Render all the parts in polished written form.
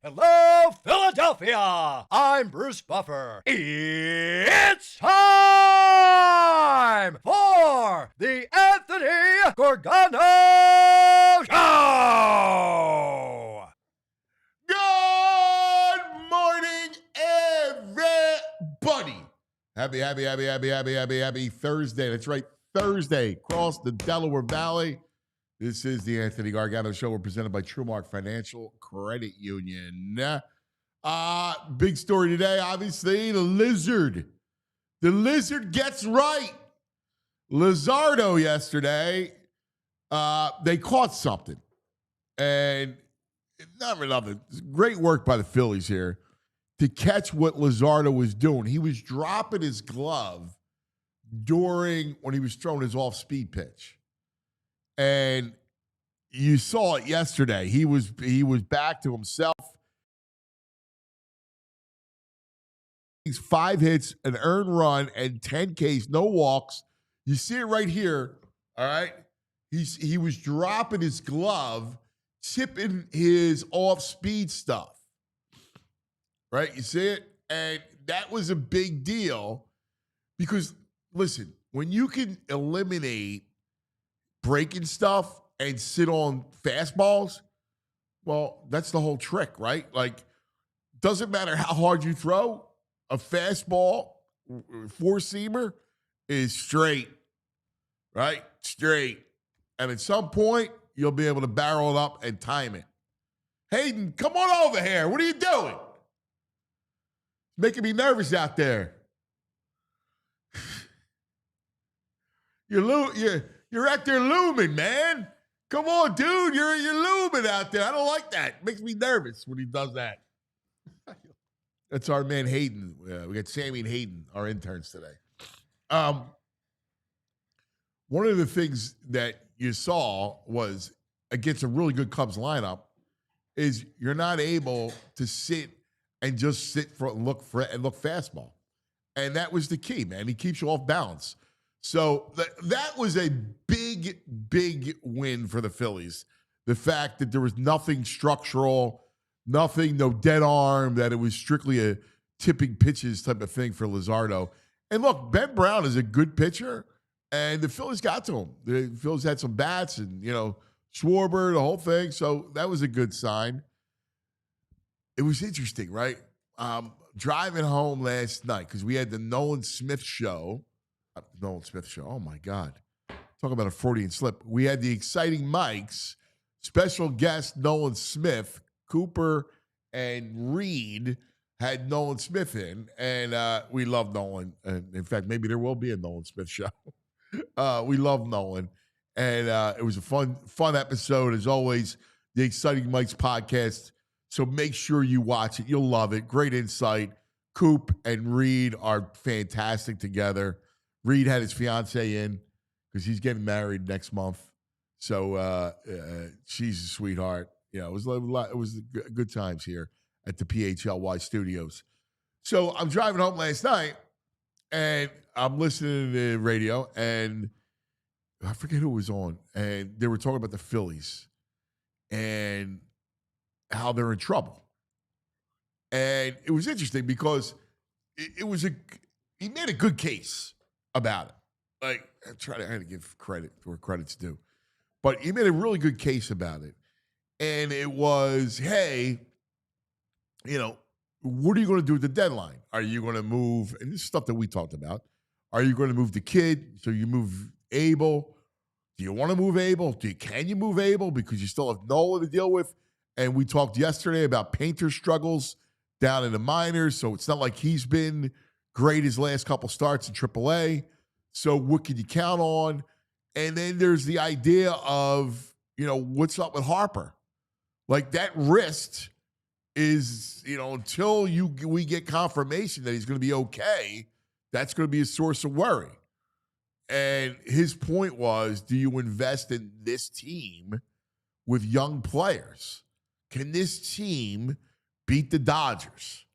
Hello, Philadelphia! I'm Bruce Buffer. It's time for the Anthony Gorgano Show! Good morning, everybody. Happy Thursday. That's right, Thursday, across the Delaware Valley. This is the Anthony Gargano Show. We're presented by Trumark Financial Credit Union. Big story today, obviously, the Lizard. The Lizard gets right. Luzardo yesterday, they caught something. And not for nothing. Great work by the Phillies here to catch what Luzardo was doing. He was dropping his glove when he was throwing his off-speed pitch. And you saw it yesterday. He was back to himself. 5 hits, an earned run, and 10 Ks, no walks. You see it right here, all right? He was dropping his glove, tipping his off-speed stuff, right? You see it? And that was a big deal because, listen, when you can eliminate breaking stuff and sit on fastballs, well, that's the whole trick, right? Like, doesn't matter how hard you throw, a fastball, four-seamer is straight, right? Straight. And at some point, you'll be able to barrel it up and time it. Hayden, come on over here. What are you doing? Making me nervous out there. You're out there looming, man. Come on, dude. You're looming out there. I don't like that. It makes me nervous when he does that. That's our man Hayden. We got Sammy and Hayden, our interns today. One of the things that you saw was against a really good Cubs lineup is you're not able to sit and just sit and look fastball. And that was the key, man. He keeps you off balance. So that was a big, big win for the Phillies. The fact that there was nothing structural, no dead arm, that it was strictly a tipping pitches type of thing for Luzardo. And look, Ben Brown is a good pitcher, and the Phillies got to him. The Phillies had some bats and, Schwarber, the whole thing. So that was a good sign. It was interesting, right? Driving home last night, because we had the Nolan Smith show. Oh, my God. Talk about a Freudian slip. We had the Exciting Mikes, special guest Nolan Smith, Cooper and Reed had Nolan Smith in, and we love Nolan. And in fact, maybe there will be a Nolan Smith show. We love Nolan. And it was a fun episode, as always, the Exciting Mikes podcast. So make sure you watch it. You'll love it. Great insight. Coop and Reed are fantastic together. Reed had his fiance in because he's getting married next month. So she's a sweetheart. It was good times here at the PHLY studios. So I'm driving home last night, and I'm listening to the radio, and I forget who was on, and they were talking about the Phillies and how they're in trouble. And it was interesting because he made a good case about it. Like, I had to give credit where credit's due. But he made a really good case about it. And it was, hey, what are you going to do with the deadline? Are you going to move, and this is stuff that we talked about, are you going to move the kid? So you move Abel. Do you want to move Abel? Can you move Abel? Because you still have Nola to deal with. And we talked yesterday about Painter's struggles down in the minors, so it's not like he's been great his last couple starts in AAA. So what can you count on? And then there's the idea of, what's up with Harper? Like that wrist is, until we get confirmation that he's going to be okay, that's going to be a source of worry. And his point was, do you invest in this team with young players? Can this team beat the Dodgers?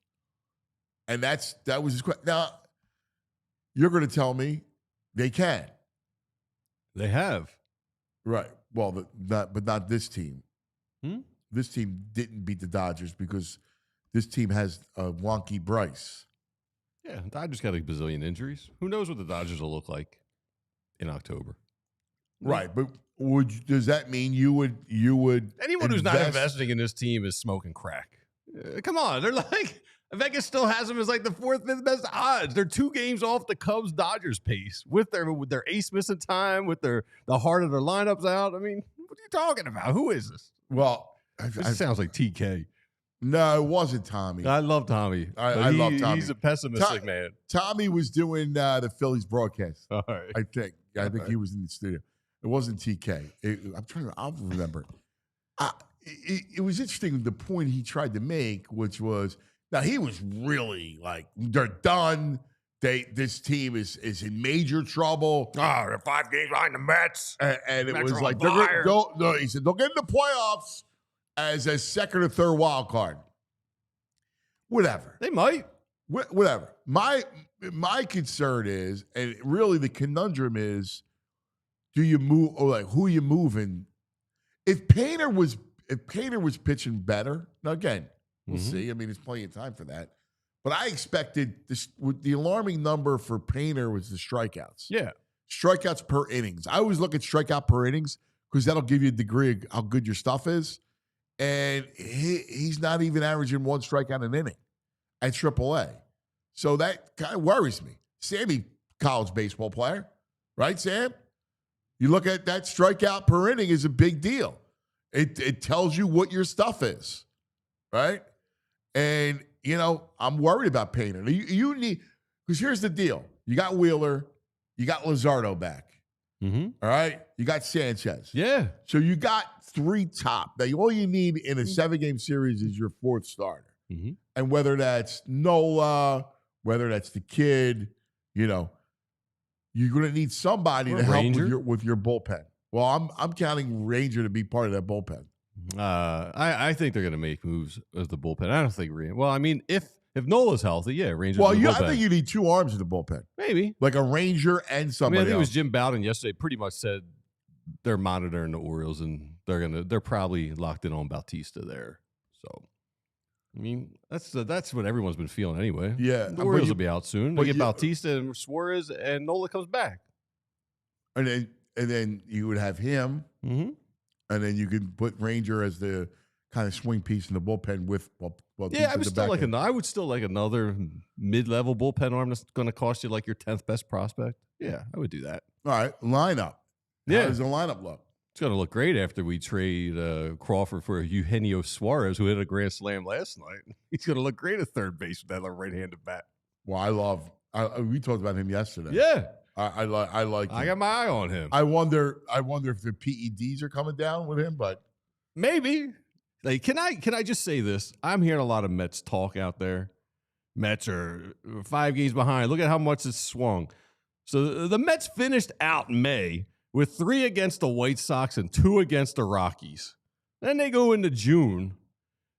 And that was his question. Now, you're going to tell me they can. They have. Right. Well, but not this team. This team didn't beat the Dodgers because this team has a wonky Bryce. Yeah, Dodgers got a bazillion injuries. Who knows what the Dodgers will look like in October? Right, but does that mean you would anyone who's not investing in this team is smoking crack? Come on, they're like Vegas still has them as like the 4th, 5th best odds. They're 2 games off the Cubs Dodgers pace with their ace missing time, with the heart of their lineups out. I mean, what are you talking about? Who is this? Well, this sounds like TK. No, it wasn't Tommy. I love Tommy. I love Tommy. He's a pessimistic man. Tommy was doing the Phillies broadcast. All right. I think he was in the studio. It wasn't TK. I'll remember. It was interesting the point he tried to make, which was, now he was really like, they're done. This team is in major trouble. They're 5 games behind the Mets. And it Mets was are like, he said, they'll get in the playoffs as a 2nd or 3rd wild card. Whatever. They might. Whatever. My concern is, and really the conundrum is, do you move, or like who are you moving? If Painter was pitching better, now again, we'll see. I mean, there's plenty of time for that. But I expected this. The alarming number for Painter was the strikeouts. Yeah, strikeouts per innings. I always look at strikeout per innings because that'll give you a degree of how good your stuff is. And he's not even averaging 1 strikeout an inning at AAA. So that kind of worries me. Sammy, college baseball player, right, Sam? You look at that strikeout per inning is a big deal. It tells you what your stuff is, right? And, I'm worried about Painter. You need, because here's the deal. You got Wheeler. You got Luzardo back. All right? You got Sanchez. Yeah. So you got 3 top. Now, all you need in a 7-game series is your 4th starter. And whether that's Nola, whether that's the kid, you're going to need somebody to help with your bullpen. Well, I'm counting Ranger to be part of that bullpen. I think they're going to make moves as the bullpen. I don't think Well, I mean, if Nola's healthy, yeah, Ranger. Well, I think you need 2 arms in the bullpen. Maybe like a Ranger and somebody. I think else. It was Jim Bowden yesterday. Pretty much said they're monitoring the Orioles and they're probably locked in on Bautista there. So, I mean, that's what everyone's been feeling anyway. Yeah, the Orioles will be out soon. They get Bautista and Suarez, and Nola comes back, and then you would have him. And then you could put Ranger as the kind of swing piece in the bullpen with. Yeah, I would still like another mid-level bullpen arm that's going to cost you like your 10th best prospect. Yeah, I would do that. All right, lineup. Yeah, how does the lineup look? It's going to look great after we trade Crawford for Eugenio Suarez, who hit a grand slam last night. He's going to look great at third base with that right-handed bat. Well, we talked about him yesterday. Yeah. I like him. I got my eye on him. I wonder if the PEDs are coming down with him, but maybe. Like, can I just say this? I'm hearing a lot of Mets talk out there. Mets are 5 games behind. Look at how much it's swung. So the Mets finished out May with 3 against the White Sox and 2 against the Rockies. Then they go into June,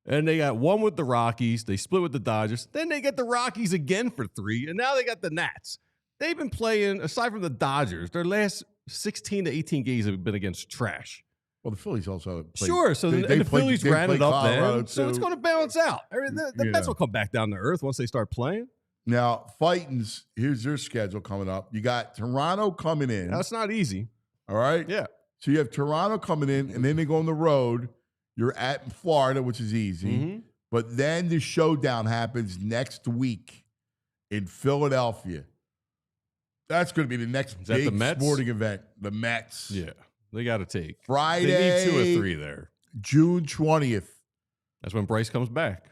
and they got 1 with the Rockies. They split with the Dodgers. Then they get the Rockies again for 3, and now they got the Nats. They've been playing, aside from the Dodgers, their last 16 to 18 games have been against trash. Well, the Phillies also played. Sure, so the Phillies ran it up there, so it's going to balance out. The Mets will come back down to earth once they start playing. Now, Fightins, here's their schedule coming up. You got Toronto coming in. That's not easy. All right? Yeah. So you have Toronto coming in, and then they go on the road. You're at Florida, which is easy. But then the showdown happens next week in Philadelphia. That's going to be the next big sporting event. The Mets. Yeah. They got to take. Friday. They need 2 or 3 there. June 20th. That's when Bryce comes back.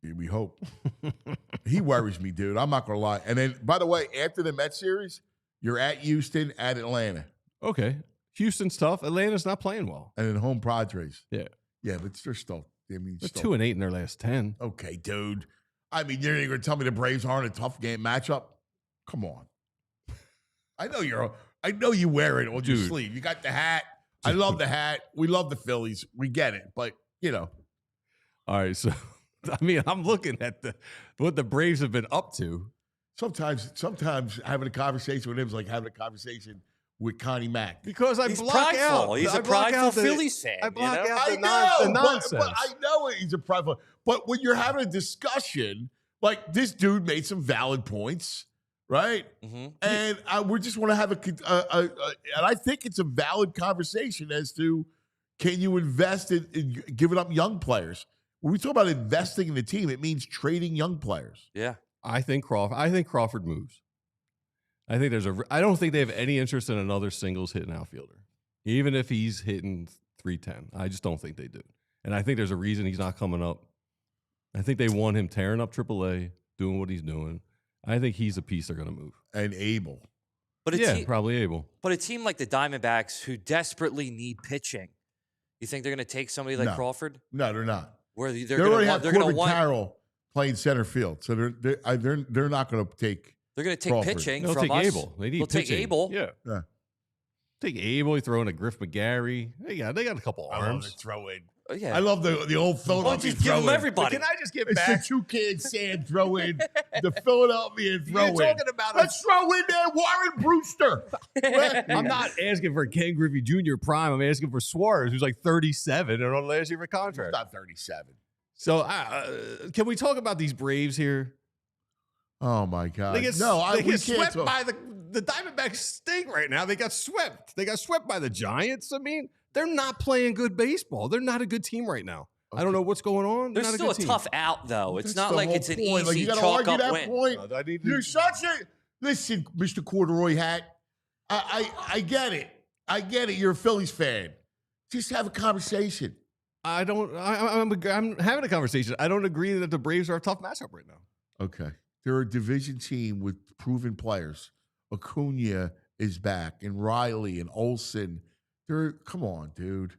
Yeah, we hope. He worries me, dude. I'm not going to lie. And then, by the way, after the Mets series, you're at Houston, at Atlanta. Okay. Houston's tough. Atlanta's not playing well. And then home Padres. Yeah. Yeah, but they're still, I mean, they're 2-8 in their last 10. Okay, dude. I mean, you're going to tell me the Braves aren't a tough game matchup? Come on. I know you wear it on your sleeve. You got the hat. I love the hat. We love the Phillies. We get it. But, All right, so I mean, I'm looking at what the Braves have been up to. Sometimes having a conversation with him is like having a conversation with Connie Mack. Because he's prideful. He's a prideful Phillies fan. I block out the nonsense. But I know he's a prideful. But when you're having a discussion, like this dude made some valid points, right? Mm-hmm. And we just want to have and I think it's a valid conversation as to can you invest in giving up young players? When we talk about investing in the team, it means trading young players. Yeah. I think Crawford moves. I don't think they have any interest in another singles hitting outfielder, even if he's hitting 310. I just don't think they do. And I think there's a reason he's not coming up. I think they want him tearing up AAA, doing what he's doing. I think he's a piece they're going to move. And able. But probably able. But a team like the Diamondbacks who desperately need pitching, you think they're going to take somebody like Crawford? No, they're not. Where they already have Corbin Carroll playing center field, so they're not going to take. They're going to take Crawford. pitching They'll from take us. Abel. They need They'll pitching. take Abel. Yeah. Take Abel. You throw in a Griff McGarry. They got a couple arms. Throw in. Yeah. I love the old Philadelphia just give them everybody. But can I just get it's back? the two kids saying throw in the Philadelphia throw in. Talking about Let's throw in there Warren Brewster. I'm not asking for Ken Griffey Jr. prime. I'm asking for Suarez, who's like 37 and on the last year of a contract. He's not 37. So can we talk about these Braves here? Oh my God! They get we swept can't by the Diamondbacks stink right now. They got swept. They got swept by the Giants. I mean, they're not playing good baseball. They're not a good team right now. Okay. I don't know what's going on. They're still a tough out, though. It's not like it's an easy chalk up that win. Point. You're such a listen, Mr. Corduroy Hat. I get it. I get it. You're a Phillies fan. Just have a conversation. I'm having a conversation. I don't agree that the Braves are a tough matchup right now. Okay. They're a division team with proven players. Acuna is back, and Riley and Olsen. Come on, dude.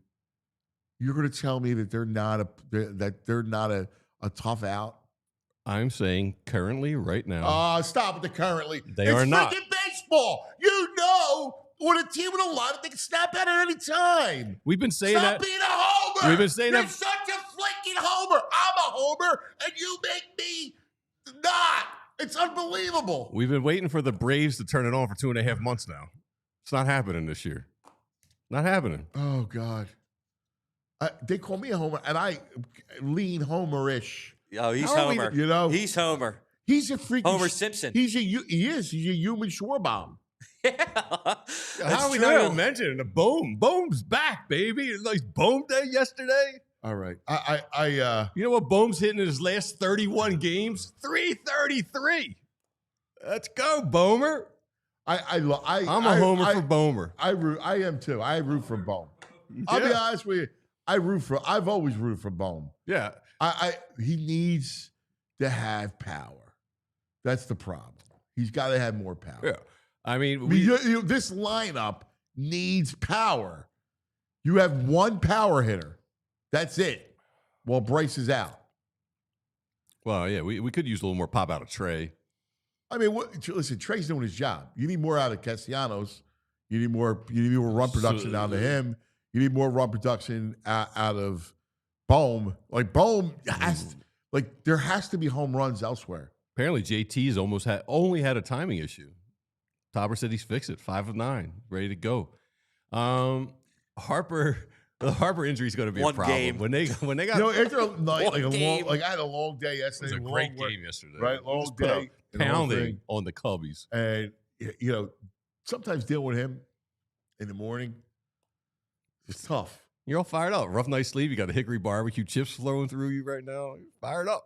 You're going to tell me that they're not a tough out? I'm saying currently, right now. Stop with the currently. They are not. It's freaking baseball. You know, when a team with a lot, they can snap out at any time. We've been saying Stop being a homer. We've been saying You're that. such a flaking homer. I'm a homer, and you make me not. It's unbelievable. We've been waiting for the Braves to turn it on for 2.5 months now. It's not happening this year. Not happening. Oh, God. They call me a homer, and I lean homerish. Oh, he's Homer. He's Homer. He's a freaking Homer Simpson. He is. He's a human Schwarber. Yeah, how are we not even mentioning the Bohm? Bohm's back, baby. It's like Bohm Day yesterday. All right. You know what Bohm's hitting in his last 31 games? 333. Let's go, Bohmer. I'm a homer for Bohmer. I am too. I root for Bohm. I'll be honest with you. I've always rooted for Bohm. Yeah. He needs to have power. That's the problem. He's got to have more power. Yeah. I mean, this lineup needs power. You have one power hitter. That's it. Well, Bryce is out. Well, yeah, we could use a little more pop out of Trey. I mean, listen, Trey's doing his job. You need more out of Castellanos. You need more run production out of him. You need more run production out of Bohm. Like Bohm there has to be home runs elsewhere. Apparently, JT's only had a timing issue. Tauber said he's fixed it. 5 of 9, ready to go. The Harper injury is going to be a problem. Game. When they got after a night I had a long day yesterday. It was a great game yesterday. Right, long day, pounding on the Cubbies, and sometimes dealing with him in the morning is tough. You're all fired up. Rough night's sleep. You got a hickory barbecue chips flowing through you right now. You're fired up.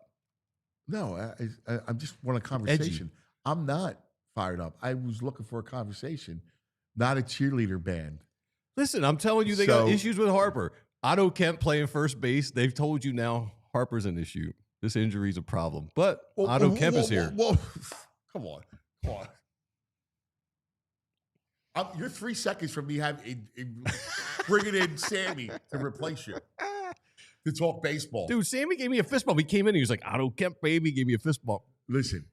No, I just want a conversation. Edgy. I'm not fired up. I was looking for a conversation, not a cheerleader band. Listen, I'm telling you, they got issues with Harper. Otto Kemp playing first base. They've told you now Harper's an issue. This injury is a problem. But Otto Kemp is here. Come on. You're 3 seconds from me bringing in Sammy to replace you to talk baseball. Dude, Sammy gave me a fist bump. He came in. He was like, Otto Kemp, baby, gave me a fist bump. Listen,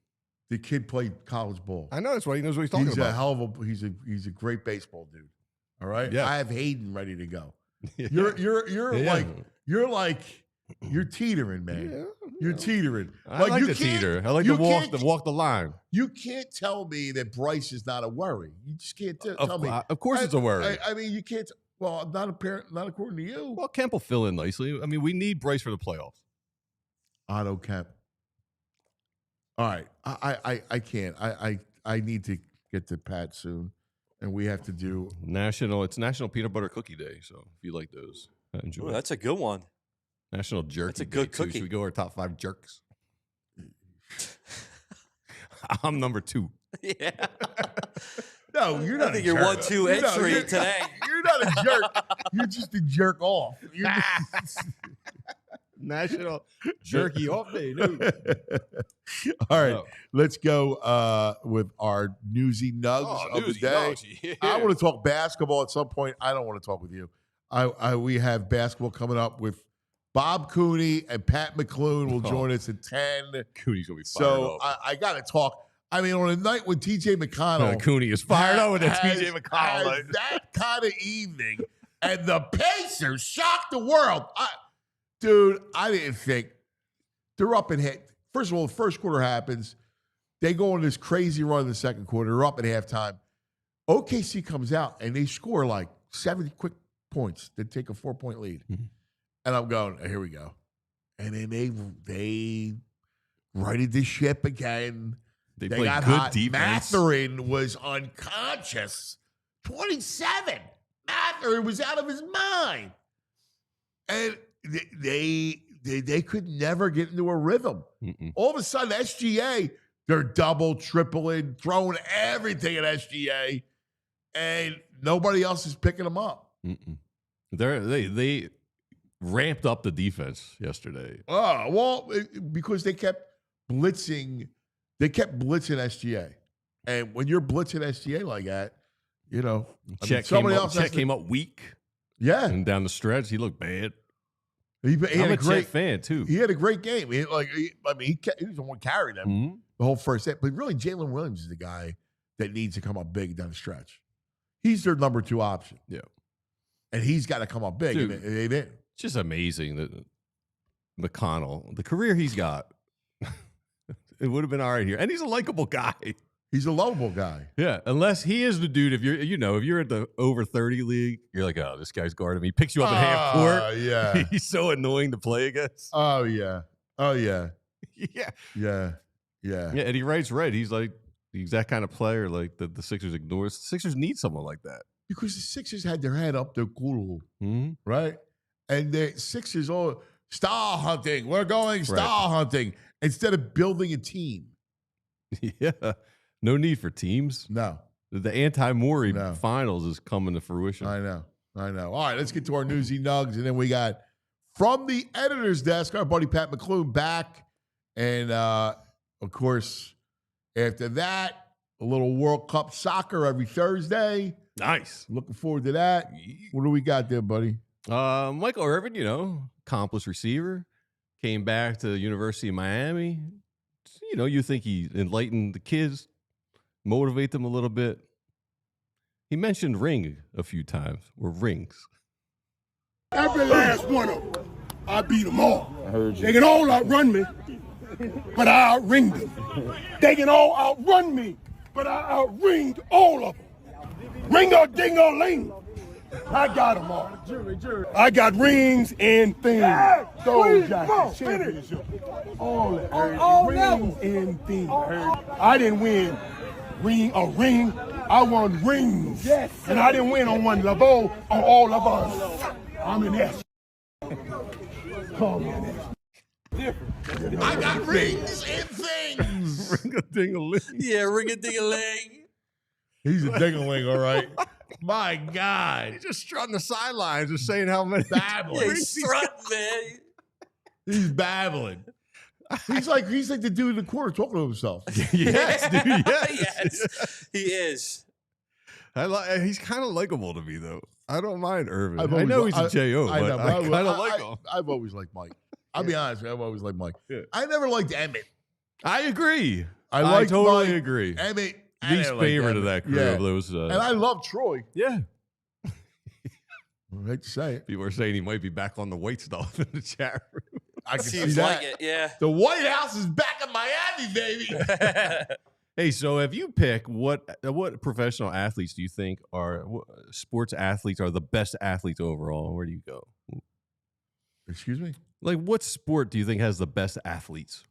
the kid played college ball. I know. That's why he knows what he's talking about. He's a hell of a. He's a great baseball dude. All right. Yeah. I have Hayden ready to go. Yeah. You're teetering, man. Yeah, you're teetering. I like to teeter. I like to walk the line. You can't tell me that Bryce is not a worry. You just can't tell me. Of course, it's a worry. I mean, you can't. Well, not according to you. Well, Kemp will fill in nicely. I mean, we need Bryce for the playoffs. Otto Kemp. All right, I can't. I need to get to Pat soon, and we have to do It's National Peanut Butter Cookie Day. So if you like those, enjoy. Ooh, that's a good one. National Jerky That's a good Day, cookie. Should we go our top 5 jerks? I'm number 2. Yeah. No, you're not. I think you're 1-2 entry today. You're not a jerk. You're just a jerk off. National Jerky Off Day, dude. All right, let's go with our newsy nugs of the day. Yeah. I want to talk basketball at some point. I don't want to talk with you. We have basketball coming up with Bob Cooney and Pat McLoone will join us at 10. Cooney's going to be fired So up. I got to talk. I mean, on a night when TJ McConnell. Cooney is fired up with that TJ McConnell. Has that kind of evening, and the Pacers shocked the world. Dude, I didn't think. They're up and hit. First of all, the first quarter happens. They go on this crazy run in the second quarter. They're up at halftime. OKC comes out, and they score like 7 quick points. They take a 4-point lead. Mm-hmm. And I'm going, here we go. And then they righted the ship again. They played got good hot. Defense. Matherin was unconscious. 27. Matherin was out of his mind. And they could never get into a rhythm. Mm-mm. All of a sudden, SGA, they're double, tripling, throwing everything at SGA, and nobody else is picking them up. Mm-mm. They ramped up the defense yesterday. Oh, well, because they kept blitzing. They kept blitzing SGA. And when you're blitzing SGA like that, you know, Chet came up weak. Yeah. And down the stretch, he looked bad. He had a great Chet fan, too. He had a great game. He was the one carrying them the whole first set. But really, Jalen Williams is the guy that needs to come up big down the stretch. He's their number 2 option. Yeah. And he's got to come up big. Dude, and they didn't. It's just amazing that McConnell, the career he's got, it would have been all right here. And he's a likable guy. He's a lovable guy. Yeah, unless he is the dude. If you're at the over 30 league, you're like, oh, this guy's guarding me. He picks you up at half court. Yeah, he's so annoying to play against. Oh yeah. Yeah. Yeah. Eddie Wright's right. He's like the exact kind of player like the Sixers ignores. The Sixers need someone like that because the Sixers had their head up their cool, right? And the Sixers star hunting. We're going star hunting instead of building a team. Yeah. No need for teams. No. The anti-Morey finals is coming to fruition. I know. All right, let's get to our newsy nugs. And then we got from the editor's desk, our buddy Pat McLoone back. And, of course, after that, a little World Cup soccer every Thursday. Nice. Looking forward to that. What do we got there, buddy? Michael Irvin, accomplished receiver, came back to the University of Miami. You think he enlightened the kids, motivate them a little bit. He mentioned ring a few times, or rings. Every last one of them, I beat them all. I heard you. They can all outrun me, but I outring them. They can all outrun me, but I outringed all of them. Ring-a-ding-a-ling. I got them all. I got rings and things. Those jackets, championship, all that. Rings and things. I didn't win a ring. I won rings. Yes, and I didn't win on one level, on all of us. I'm an S. Call me an S. I got rings and things. Ring-a-ding-a-ling. Yeah, ring-a-ding-a-ling. He's a ding-a-ling, all right. My God. He's just strutting the sidelines, just saying how many. Yeah, he's strutting, man. He's babbling. He's like the dude in the corner talking to himself. Yes, dude. Yes. Yes, he is. He's kind of likable to me, though. I don't mind Irvin. I know he's a J.O., but I kind of like him. I've always liked Mike. I'll be honest with you, I've always liked Mike. Yeah. I never liked Emmett. I agree. I totally Mike, agree. Emmett. Least favorite of that crew of those. And I love Troy. Yeah. I hate to say it. People are saying he might be back on the white stuff in the chat room. I can see Seems that. like it, yeah. The White House is back in Miami, baby. Hey, so if you pick what professional athletes do you think are sports athletes are the best athletes overall? Where do you go? Excuse me? Like, what sport do you think has the best athletes?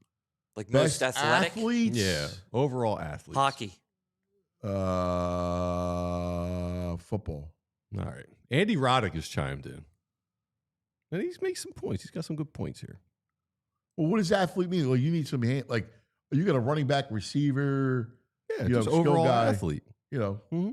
Like most Best athletic? athletes? Yeah, overall athletes. Hockey. Football. All right. Andy Roddick has chimed in. And he's made some points. He's got some good points here. Well, what does athlete mean? Well, you need some hand. Like, you got a running back, receiver. Yeah, you just know, overall guy, athlete. You know. Mm-hmm.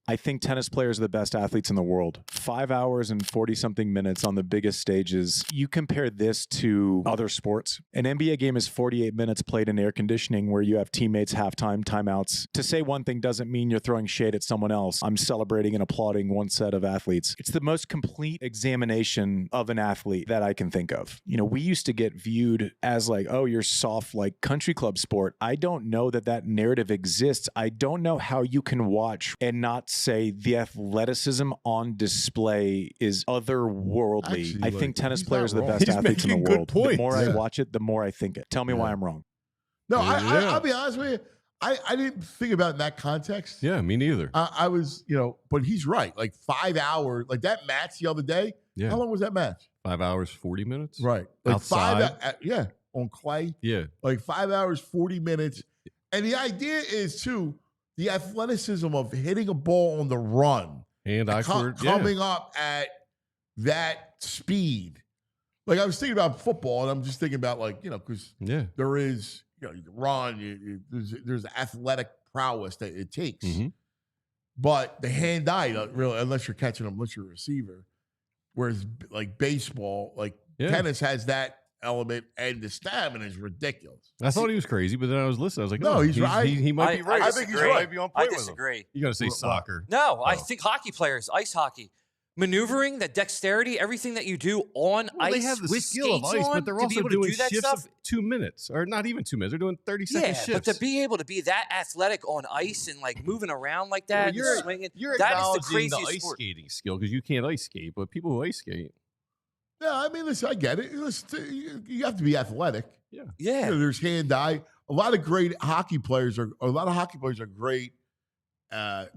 I think tennis players are the best athletes in the world. 5 hours and 40-something minutes on the biggest stages. You compare this to other sports. An NBA game is 48 minutes played in air conditioning where you have teammates, halftime, timeouts. To say one thing doesn't mean you're throwing shade at someone else. I'm celebrating and applauding one set of athletes. It's the most complete examination of an athlete that I can think of. You know, we used to get viewed as like, oh, you're soft like country club sport. I don't know that narrative exists. I don't know how you can watch and not say the athleticism on display is otherworldly. Actually, I think tennis he's players are not the wrong. best He's athletes in the making good world. The points. more I Yeah. watch it, the more I think it. Tell me why I'm wrong. No, Yeah. I'll be honest with you. I didn't think about it in that context. Yeah, me neither. I was, but he's right. Like 5 hours, like that match the other day. Yeah. How long was that match? 5 hours, 40 minutes? Right. Like Outside? on clay. Yeah. Like 5 hours, 40 minutes. And the idea is, too, the athleticism of hitting a ball on the run. And coming up at that speed. Like I was thinking about football, and I'm just thinking about because there is, you can run, there's athletic prowess that it takes. Mm-hmm. But the hand-eye, really, unless you're catching them, unless you're a receiver. Whereas like baseball, tennis has that element, and the stamina is ridiculous. I thought he was crazy, but then I was listening. I was like, No, he's right. He might be right. I think he's disagree. right. Might be on I point with him. disagree. You got to say soccer. No, I Oh. think hockey players, ice hockey, maneuvering, that dexterity, everything that you do on Well, ice they have the with skill of skates ice, on, but they're to be also able to doing do that shifts stuff. of 2 minutes, or not even 2 minutes. They're doing 30-second Yeah, shifts. but to be able to be that athletic on ice and moving around like that, Well, and swinging, you're that is the acknowledging craziest ice sport. skating skill because you can't ice skate, but people who ice skate. Yeah, I mean, listen, I get it. Listen, you have to be athletic. Yeah, There's hand-eye. A lot of hockey players are great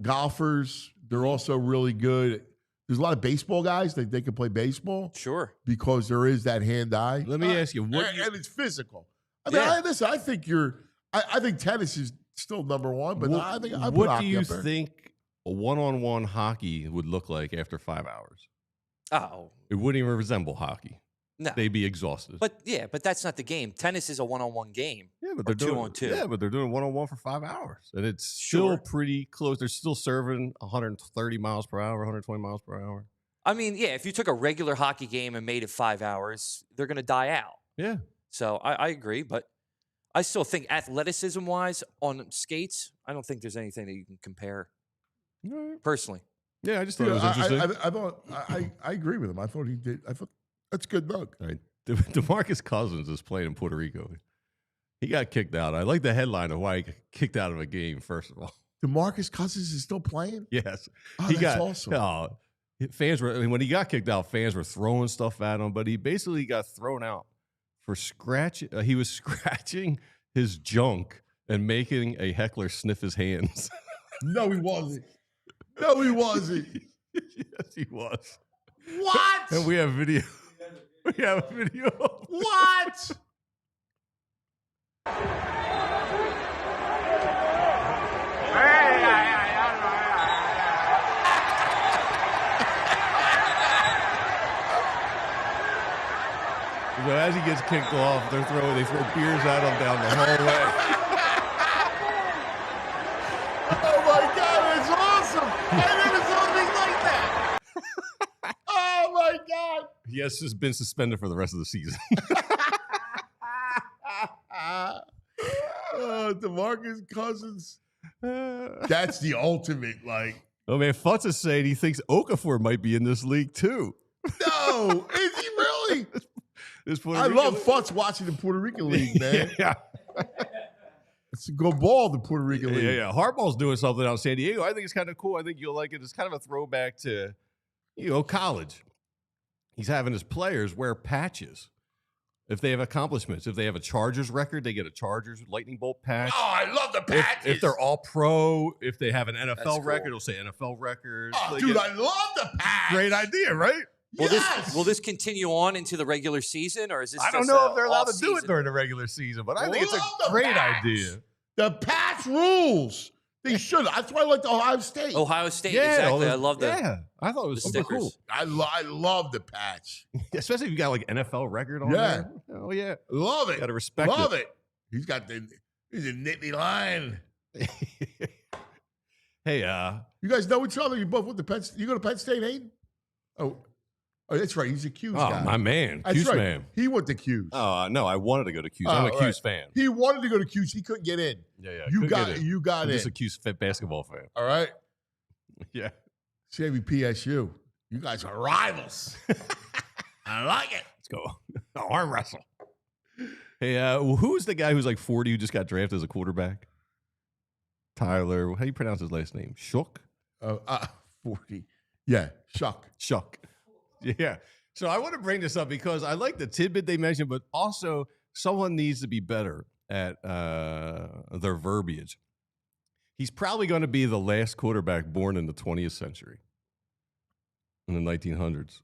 golfers. They're also really good. There's a lot of baseball guys that they can play baseball sure. because there is that hand-eye. Let me ask you, and it's physical. I mean, Yeah. I think I think tennis is still number one, but I think I put what do hockey you up there. think a one-on-one hockey would look like after 5 hours? Oh, It wouldn't even resemble hockey. no. They'd be exhausted. But that's not the game. Tennis is a one-on-one game. yeah, but or they're doing 2-on-2. Yeah, but they're doing one-on-one for 5 hours, and it's still Sure. pretty close. They're still serving 130 miles per hour, 120 miles per hour. I mean, yeah, if you took a regular hockey game and made it 5 hours, they're going to die out. Yeah. So I agree, but I still think athleticism-wise on skates, I don't think there's anything that you can compare All right. personally. Yeah, I just thought it was interesting. I agree with him. I thought he did. I thought that's good, Doug. All right. DeMarcus Cousins is playing in Puerto Rico. He got kicked out. I like the headline of why he got kicked out of a game, first of all. DeMarcus Cousins is still playing? Yes. Oh, he that's got awesome. Fans were, when he got kicked out, fans were throwing stuff at him, but he basically got thrown out for scratching. He was scratching his junk and making a heckler sniff his hands. No, he wasn't. No, he wasn't. Yes, he was. What? And we have video. We have a video. What? So as he gets kicked off, they throw beers at him down the hallway. Oh my God, it's awesome! I never saw anything like that. Oh my God! He has just been suspended for the rest of the season. DeMarcus Cousins. That's the ultimate, like. Oh, man, Futz is saying he thinks Okafor might be in this league, too. No, is he really? I love Futz watching the Puerto Rican League, man. Yeah. It's a good ball, the Puerto Rican League. Yeah. Harbaugh's doing something out in San Diego. I think it's kind of cool. I think you'll like it. It's kind of a throwback to, college. He's having his players wear patches. If they have accomplishments, if they have a Chargers record, they get a Chargers lightning bolt patch. Oh, I love the patches. If they're all pro, if they have an NFL cool. record, it'll say NFL record. Oh, dude, I love the patch. Great idea, right? Will this continue on into the regular season, or is this? I don't just know a if they're allowed to do it off-season? during the regular season, but I think it's Love a the great patch. idea. The patch rules. They should. That's why I like the Ohio State. Ohio State, Yeah, exactly. I love that. Yeah, I thought it was the super stickers. cool. I love the patch. Especially if you got like NFL record on Yeah. there. Oh, yeah. Love it. Got to respect Love it. He's a nitty line. Hey, You guys know each other. You both went to Penn State. You go to Penn State, Hayden? Oh, that's right. He's a Q's guy. my man. That's Q's right. man. He went to Q's. Oh, no, I wanted to go to Q's. I'm a Oh, Q's fan. He wanted to go to Q's. He couldn't get in. Yeah. You couldn't got get it. in. You got I'm it. just a Q's basketball fan. All right. Yeah. Chevy PSU. You guys are rivals. I like it. Let's go. Arm wrestle. Hey, who's the guy who's like 40 who just got drafted as a quarterback? Tyler. How do you pronounce his last name? Shook? 40. Yeah, Shuck. Yeah. So I want to bring this up because I like the tidbit they mentioned, but also someone needs to be better at their verbiage. He's probably going to be the last quarterback born in the 20th century, in the 1900s.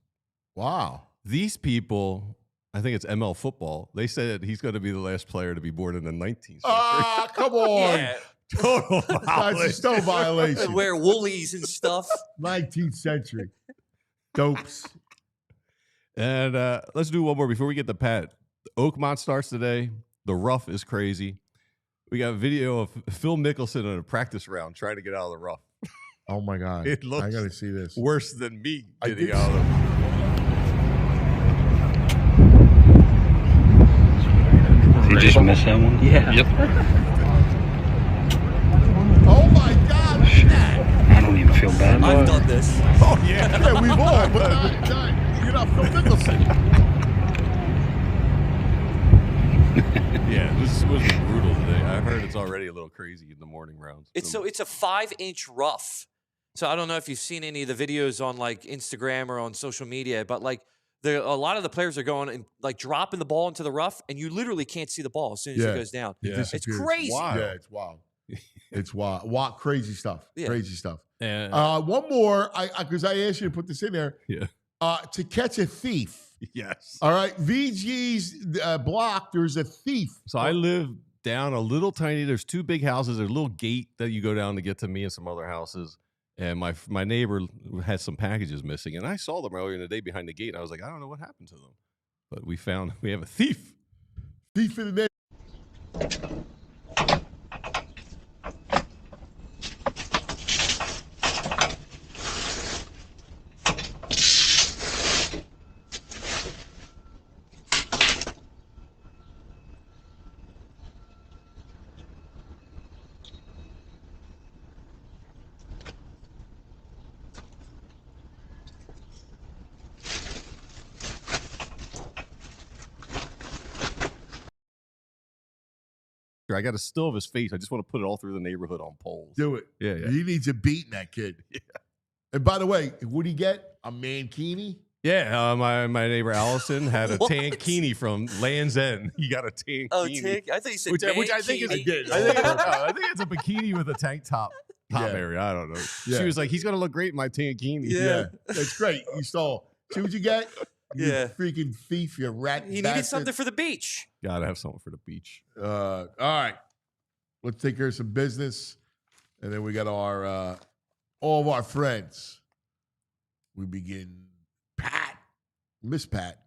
Wow. These people, I think it's ML football, they said he's going to be the last player to be born in the 19th century. Ah, come on. Yeah, Total That's a violation. still violation. wear woolies and stuff. 19th century. Dopes. And let's do one more before we get to Pat. Oakmont starts today. The rough is crazy. We got a video of Phil Mickelson in a practice round trying to get out of the rough. Oh, my God. It looks I got to see this. Worse than me I getting did out of the Did you just miss that one? Yeah. Yep. Oh, my God. Look at that. I don't even feel bad. I've done this. Oh, yeah. Yeah, we've all. But you're not Phil Mickelson. Yeah, this was brutal today. I heard it's already a little crazy in the morning rounds. It's a 5-inch rough. So I don't know if you've seen any of the videos on like Instagram or on social media, but like a lot of the players are going and like dropping the ball into the rough, and you literally can't see the ball as soon as Yeah. it goes down. Yeah. It's crazy. Wild. Yeah, it's wild. It's wild. Crazy stuff. Yeah. Crazy stuff. And, One more, because I asked you to put this in there. yeah. To catch a thief. Yes. All right. VG's block, there's a thief. So I live down a little tiny, there's two big houses. There's a little gate that you go down to get to me and some other houses. And my neighbor had some packages missing. And I saw them earlier in the day behind the gate. I was like, I don't know what happened to them. But we have a thief. Thief in the name. I got a still of his face. I just want to put it all through the neighborhood on poles. Do it. Yeah, yeah. He needs a beating, that kid. Yeah. And by the way, what'd he get? A mankini? Yeah, my neighbor Allison had a What? tankini from Land's End. He got a tankini. Oh, Tig? I thought you said Which I think is mankini. I think it's a bikini with a tank top Yeah. area. I don't know. Yeah. She was like, he's gonna look great in my tankini. Yeah. That's great. You saw. See what you get? You Yeah. freaking thief, you rat. He needed bastard. something for the beach. Gotta have something for the beach. All right. Let's take care of some business. And then we got our all of our friends. We begin Pat. Miss Pat.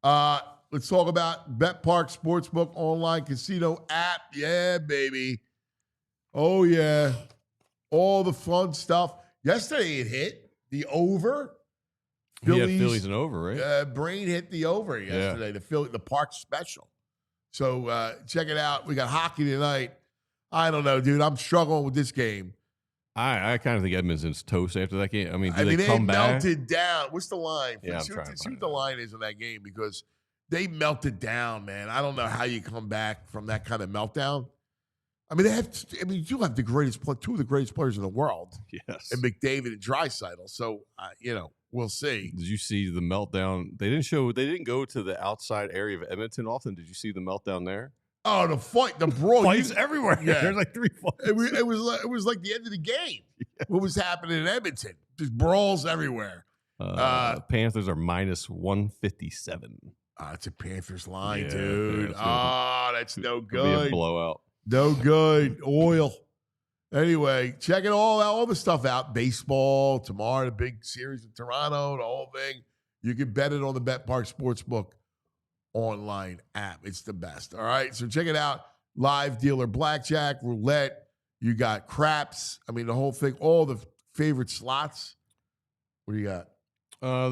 Let's talk about Bet Park Sportsbook online casino app. Yeah, baby. Oh, yeah. All the fun stuff. Yesterday it hit the over He had Phillies and over, right? Brain hit the over yesterday. The Park Special. So check it out. We got hockey tonight. I don't know, dude. I'm struggling with this game. I kind of think Edmonton's toast after that game. I mean, they come back? melted down. What's the line? Yeah, see what the line is in that game because they melted down, man. I don't know how you come back from that kind of meltdown. I mean, you do have two of the greatest players in the world. Yes. And McDavid and Draisaitl. So, we'll see. Did you see the meltdown? They didn't go to the outside area of Edmonton often. Did you see the meltdown there? Oh, the fight, the brawl. Fights everywhere. Yeah. There's like 3 fights. It was like the end of the game. Yes. What was happening in Edmonton? Just brawls everywhere. Panthers are minus 157. It's a Panthers line, dude. That's no good. It'll be a blowout. No good. Oil. Anyway, checking all the stuff out. Baseball tomorrow, the big series in Toronto, the whole thing. You can bet it on the Bet Park Sportsbook online app. It's the best. All right. So check it out. Live dealer blackjack, roulette. You got craps. I mean, the whole thing, all the favorite slots. What do you got?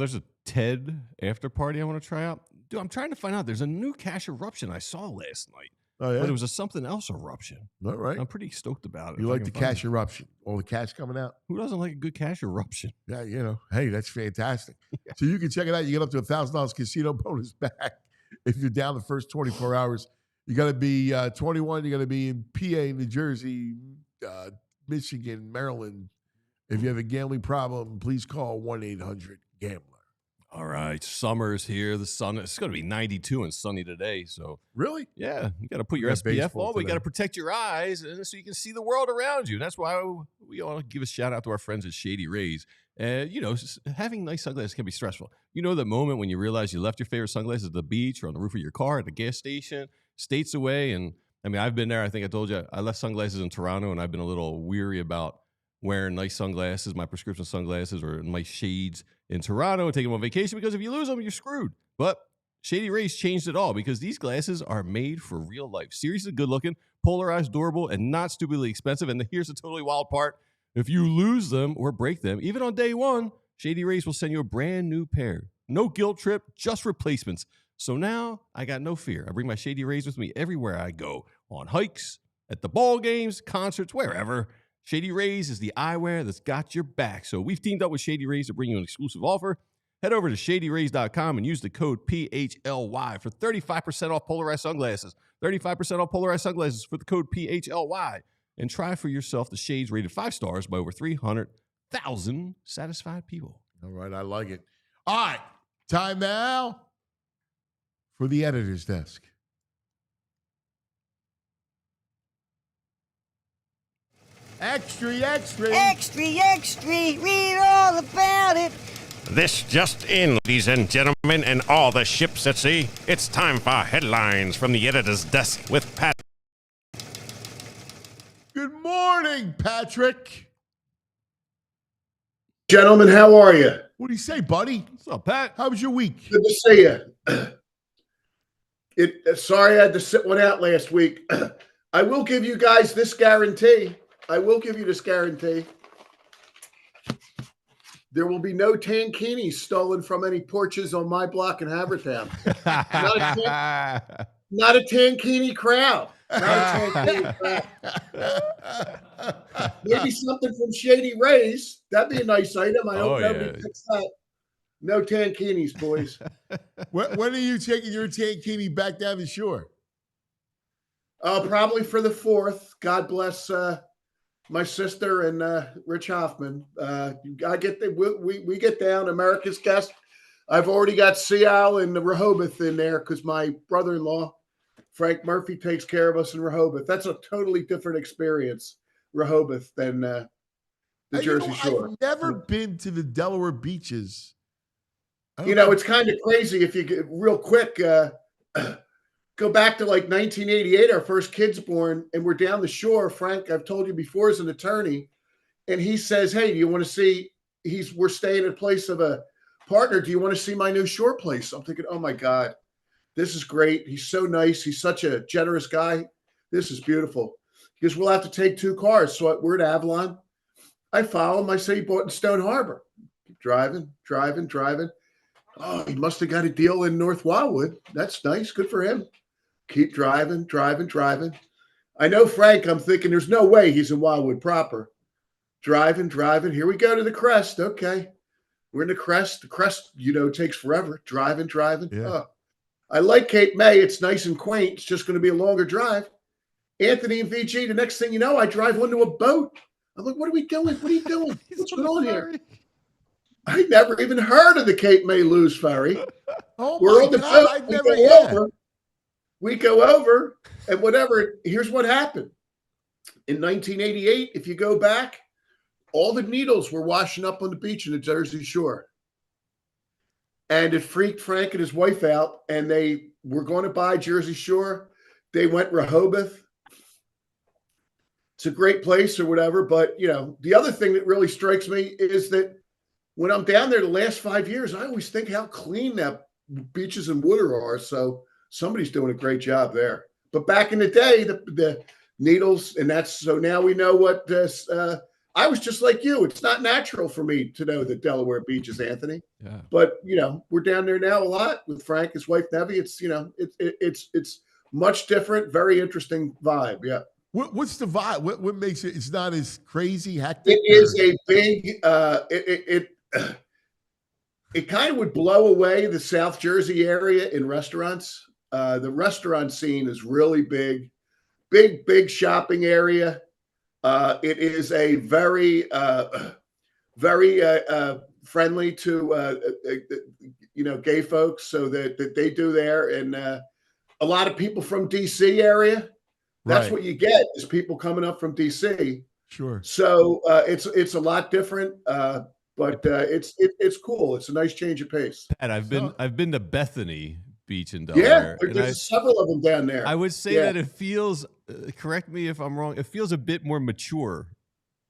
There's a TED after party I want to try out. Dude, I'm trying to find out. There's a new cash eruption I saw last night. Oh, yeah? But it was a something else eruption. All right. I'm pretty stoked about it. You like the cash eruption? All the cash coming out? Who doesn't like a good cash eruption? Yeah, hey, that's fantastic. Yeah. So you can check it out. You get up to $1,000 casino bonus back if you're down the first 24 hours. You got to be 21. You got to be in PA, New Jersey, Michigan, Maryland. If you have a gambling problem, please call 1-800-GAMBLER. All right, summer's here. The sun, it's going to be 92 and sunny today. So really? Yeah, you got to put your SPF on, but you got to protect your eyes so you can see the world around you. And that's why we want to give a shout out to our friends at Shady Rays. And, having nice sunglasses can be stressful. You know the moment when you realize you left your favorite sunglasses at the beach or on the roof of your car, at the gas station, states away. And, I mean, I've been there. I think I told you I left sunglasses in Toronto, and I've been a little weary about wearing nice sunglasses, my prescription sunglasses, or nice shades in Toronto and take them on vacation, because if you lose them, you're screwed. But Shady Rays changed it all, because these glasses are made for real life. Seriously good looking, polarized, durable, and not stupidly expensive. And here's the totally wild part. If you lose them or break them, even on day one, Shady Rays will send you a brand new pair. No guilt trip, just replacements. So now I got no fear. I bring my Shady Rays with me everywhere I go, on hikes, at the ball games, concerts, wherever. Shady Rays is the eyewear that's got your back. So we've teamed up with Shady Rays to bring you an exclusive offer. Head over to shadyrays.com and use the code PHLY for 35% off polarized sunglasses. 35% off polarized sunglasses for the code PHLY. And try for yourself the shades rated 5 stars by over 300,000 satisfied people. All right, I like it. All right, time now for the editor's desk. Extra, extra. Extra, extra, read all about it. This just in, ladies and gentlemen, and all the ships at sea. It's time for headlines from the editor's desk with Pat. Good morning, Patrick. Gentlemen, how are you? What do you say, buddy? What's up, Pat? How was your week? Good to see you. Sorry I had to sit one out last week. I will give you guys this guarantee. There will be no tankinis stolen from any porches on my block in Havertown. Not a tankini crowd. Maybe something from Shady Rays. That'd be a nice item. I hope nobody picks that. No tankinis, boys. When are you taking your tankini back down the shore? Probably for the 4th. God bless my sister and Rich Hoffman. We get down. America's guest. I've already got Seattle and the Rehoboth in there because my brother-in-law Frank Murphy takes care of us in Rehoboth. That's a totally different experience, Rehoboth, than the Jersey Shore. I've never been to the Delaware beaches. It's kind of crazy if you get real quick. Go back to like 1988, our first kid's born, and we're down the shore. Frank, I've told you before, is an attorney, and he says, "Hey, do you want to see?" We're staying at a place of a partner. Do you want to see my new shore place? I'm thinking, oh my God. This is great. He's so nice. He's such a generous guy. This is beautiful. Because we'll have to take 2 cars. So we're at Avalon. I follow him. I say he bought in Stone Harbor. Keep driving. Oh, he must have got a deal in North Wildwood. That's nice. Good for him. Keep driving. I know Frank, I'm thinking there's no way he's in Wildwood proper. Driving. Here we go to the crest. Okay. We're in the crest. The crest, takes forever. Driving. Yeah. Oh, I like Cape May. It's nice and quaint. It's just going to be a longer drive. Anthony and VG, the next thing you know, I drive onto a boat. I'm like, what are we doing? What are you doing? What's going on here? I never even heard of the Cape May Luz ferry. Oh, We're my on the God. boat. We go over, and whatever. Here's what happened. In 1988, if you go back, all the needles were washing up on the beach in the Jersey Shore. And it freaked Frank and his wife out, and they were going to buy Jersey Shore. They went Rehoboth. It's a great place or whatever, but, the other thing that really strikes me is that when I'm down there the last 5 years, I always think how clean that beaches in Woodard are. So somebody's doing a great job there. But back in the day, the needles, and so now we know what this. I was just like you. It's not natural for me to know the Delaware beaches, Anthony. Yeah. But we're down there now a lot with Frank, his wife Nevi. It's much different, very interesting vibe. Yeah. What's the vibe? What makes it? It's not as crazy, hectic. It is a big. It kind of would blow away the South Jersey area in restaurants. The restaurant scene is really big shopping area. It is a very friendly to gay folks, so that they do there, and a lot of people from DC area. That's Right. what you get is people coming up from DC. Sure. So it's a lot different, but it's cool. It's a nice change of pace. And I've been to Bethany Beach in Yeah, Delaware. there's several of them down there. I would say that it feels. Correct me if I'm wrong. It feels a bit more mature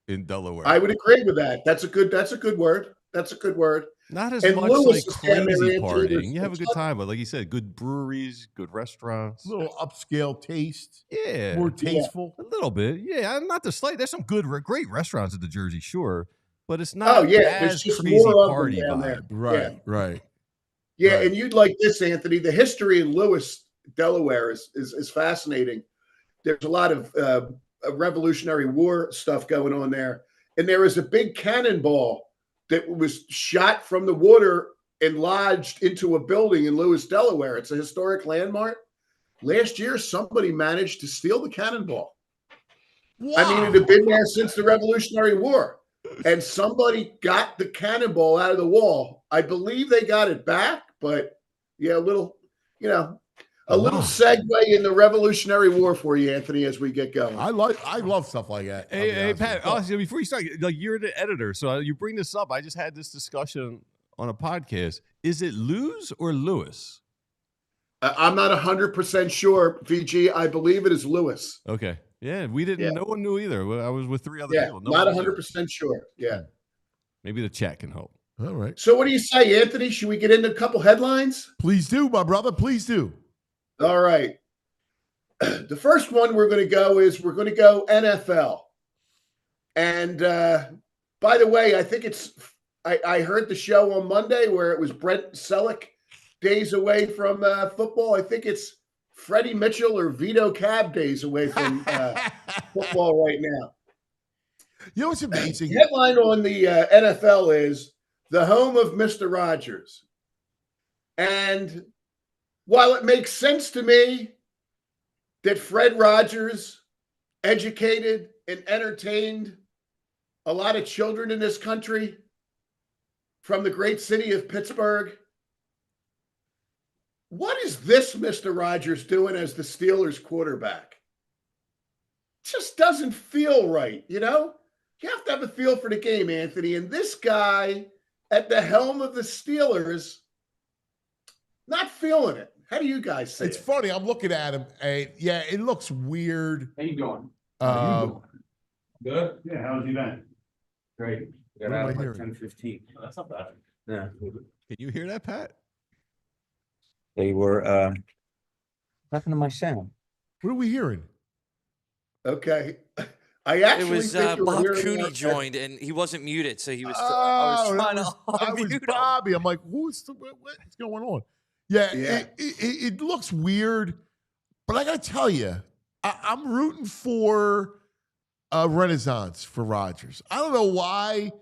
in Delaware. I would agree with that. That's a good word. That's a good word. Not as And much Lewis like is down there, crazy Anthony. partying. You have a good time, but like you said, good breweries, good restaurants. A little upscale taste. Yeah, More tasteful. a little bit. Yeah, not to slight. There's some great restaurants at the Jersey Shore, but it's not. Oh yeah, there's as just crazy more of them party down vibe. there. Right. Right. Yeah, Right. and you'd like this, Anthony. The history in Lewis, Delaware is fascinating. There's a lot of Revolutionary War stuff going on there. And there is a big cannonball that was shot from the water and lodged into a building in Lewis, Delaware. It's a historic landmark. Last year, somebody managed to steal the cannonball. Wow. I mean, it had been there since the Revolutionary War. And somebody got the cannonball out of the wall. I believe they got it back, but yeah, a little segue in the Revolutionary War for you, Anthony, as we get going. I love stuff like that. Hey, Pat. Also, before you start, like you're the editor, so you bring this up. I just had this discussion on a podcast. Is it Luz or Lewis? I'm not 100% sure, VG. I believe it is Lewis. Okay. Yeah, we didn't. Yeah. No one knew either. I was with three other Yeah, people. No not one knew. 100% sure. Yeah. Maybe the chat can help. All right. So what do you say, Anthony? Should we get into a couple headlines? Please do, my brother. Please do. All right. The first one we're going to go NFL. And by the way, I think I heard the show on Monday where it was Brent Selleck days away from football. I think it's Freddie Mitchell or Vito Cab days away from football right now. You know what's amazing? The headline on the NFL is the home of Mr. Rogers. And while it makes sense to me that Fred Rogers educated and entertained a lot of children in this country from the great city of Pittsburgh, what is this Mr. Rogers doing as the Steelers quarterback? Just doesn't feel right, You have to have a feel for the game, Anthony. And this guy at the helm of the Steelers, not feeling it. How do you guys say It's it? funny. I'm looking at him, and yeah, it looks weird. How you doing? Good? Yeah, how's you been? Great. Got What am out I at like hearing? 10:15. That's not bad. Yeah. Can you hear that, Pat? They were nothing to my sound. What are we hearing? Okay. I It actually was think you were Bob hearing Cooney that- joined, and he wasn't muted, so he was. I Oh, was trying that to I was unmute him. Bobby. I'm like, what's going on? Yeah, Yeah. it looks weird, but I got to tell you, I'm rooting for a renaissance for Rodgers. I don't know why.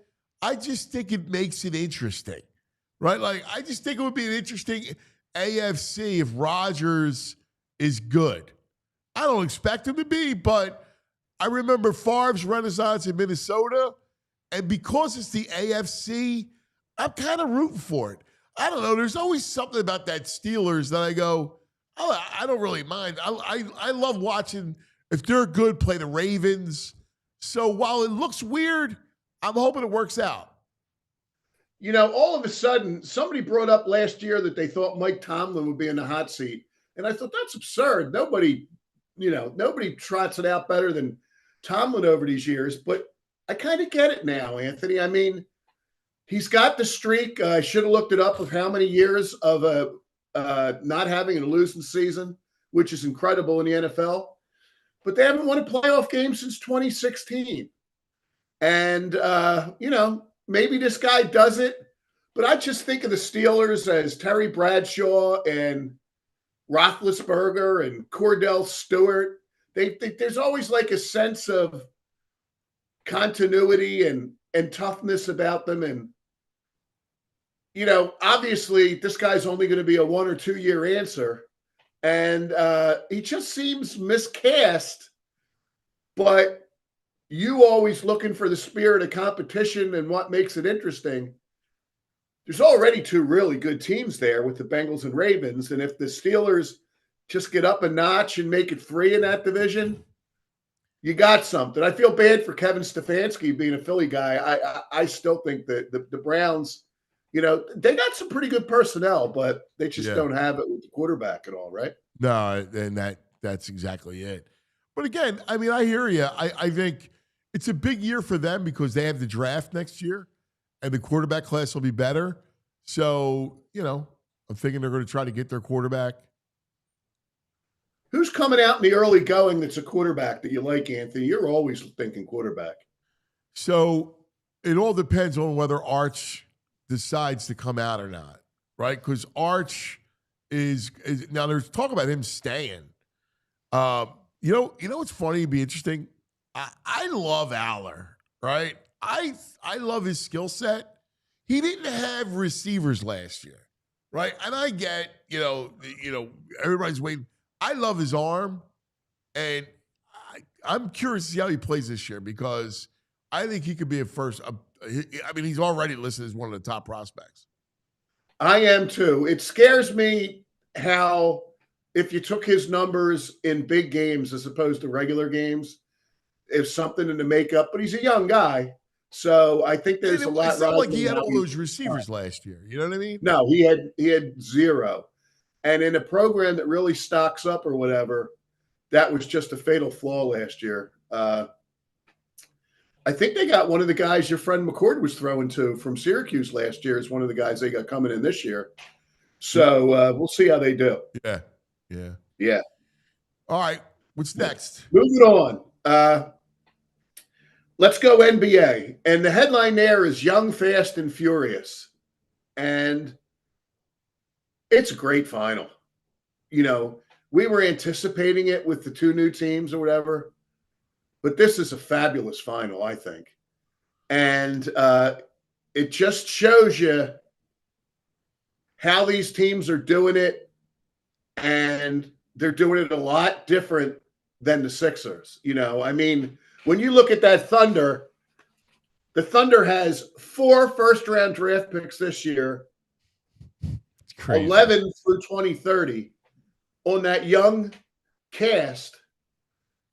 I just think it makes it interesting, right? Like, I just think it would be an interesting AFC if Rodgers is good. I don't expect him to be, but I remember Favre's renaissance in Minnesota, and because it's the AFC, I'm kind of rooting for it. I don't know. There's always something about that Steelers that I go, oh, I don't really mind. I love watching, if they're good, play the Ravens. So while it looks weird, I'm hoping it works out. You know, all of a sudden, somebody brought up last year that they thought Mike Tomlin would be in the hot seat. And I thought, that's absurd. Nobody trots it out better than Tomlin over these years. But I kind of get it now, Anthony. I mean, he's got the streak. I should have looked it up of how many years of not having a losing season, which is incredible in the NFL. But they haven't won a playoff game since 2016. And, maybe this guy does it. But I just think of the Steelers as Terry Bradshaw and Roethlisberger and Cordell Stewart. There's always like a sense of continuity and toughness about them. And, obviously this guy's only going to be a 1 or 2 year answer. And he just seems miscast, but you always looking for the spirit of competition and what makes it interesting. There's already 2 really good teams there with the Bengals and Ravens. And if the Steelers just get up a notch and make it 3 in that division, you got something. I feel bad for Kevin Stefanski being a Philly guy. I still think that the Browns, they got some pretty good personnel, but they just don't have it with the quarterback at all, right? No, and that's exactly it. But again, I mean, I hear you. I think it's a big year for them because they have the draft next year, and the quarterback class will be better. So, I'm thinking they're going to try to get their quarterback. Who's coming out in the early going that's a quarterback that you like, Anthony? You're always thinking quarterback. So it all depends on whether Arch decides to come out or not, right? Because Arch is now there's talk about him staying. What's funny? It'd be interesting. I love Aller, right? I love his skill set. He didn't have receivers last year, right? And I get, everybody's waiting. I love his arm, and I'm curious to see how he plays this year because I think he could be a first. He's already listed as one of the top prospects. I am too. It scares me how if you took his numbers in big games as opposed to regular games, it's something in the makeup. But he's a young guy, so I think there's a lot. It's not like he had all those receivers last year. You know what I mean? No, he had 0. And in a program that really stocks up or whatever, that was just a fatal flaw last year. I think they got one of the guys your friend McCord was throwing to from Syracuse last year is one of the guys they got coming in this year. So we'll see how they do. Yeah. All right. What's next? Moving on. Let's go NBA. And the headline there is Young, Fast, and Furious. And it's a great final. We were anticipating it with the 2 new teams or whatever, but this is a fabulous final, I think. And it just shows you how these teams are doing it, and they're doing it a lot different than the Sixers. When you look at that Thunder, the Thunder has 4 first-round draft picks this year, 11 through 2030 on that young cast.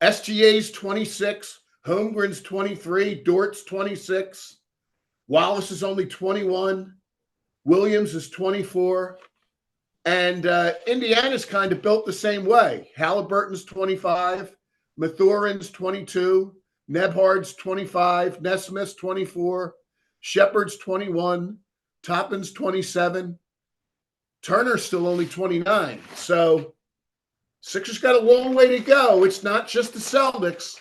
SGA's 26, Holmgren's 23, Dort's 26, Wallace is only 21, Williams is 24, and Indiana's kind of built the same way. Halliburton's 25, Mathurin's 22, Nebhard's 25, Nesmith's 24, Shepard's 21, Toppin's 27, Turner's still only 29. So Sixers got a long way to go. It's not just the Celtics.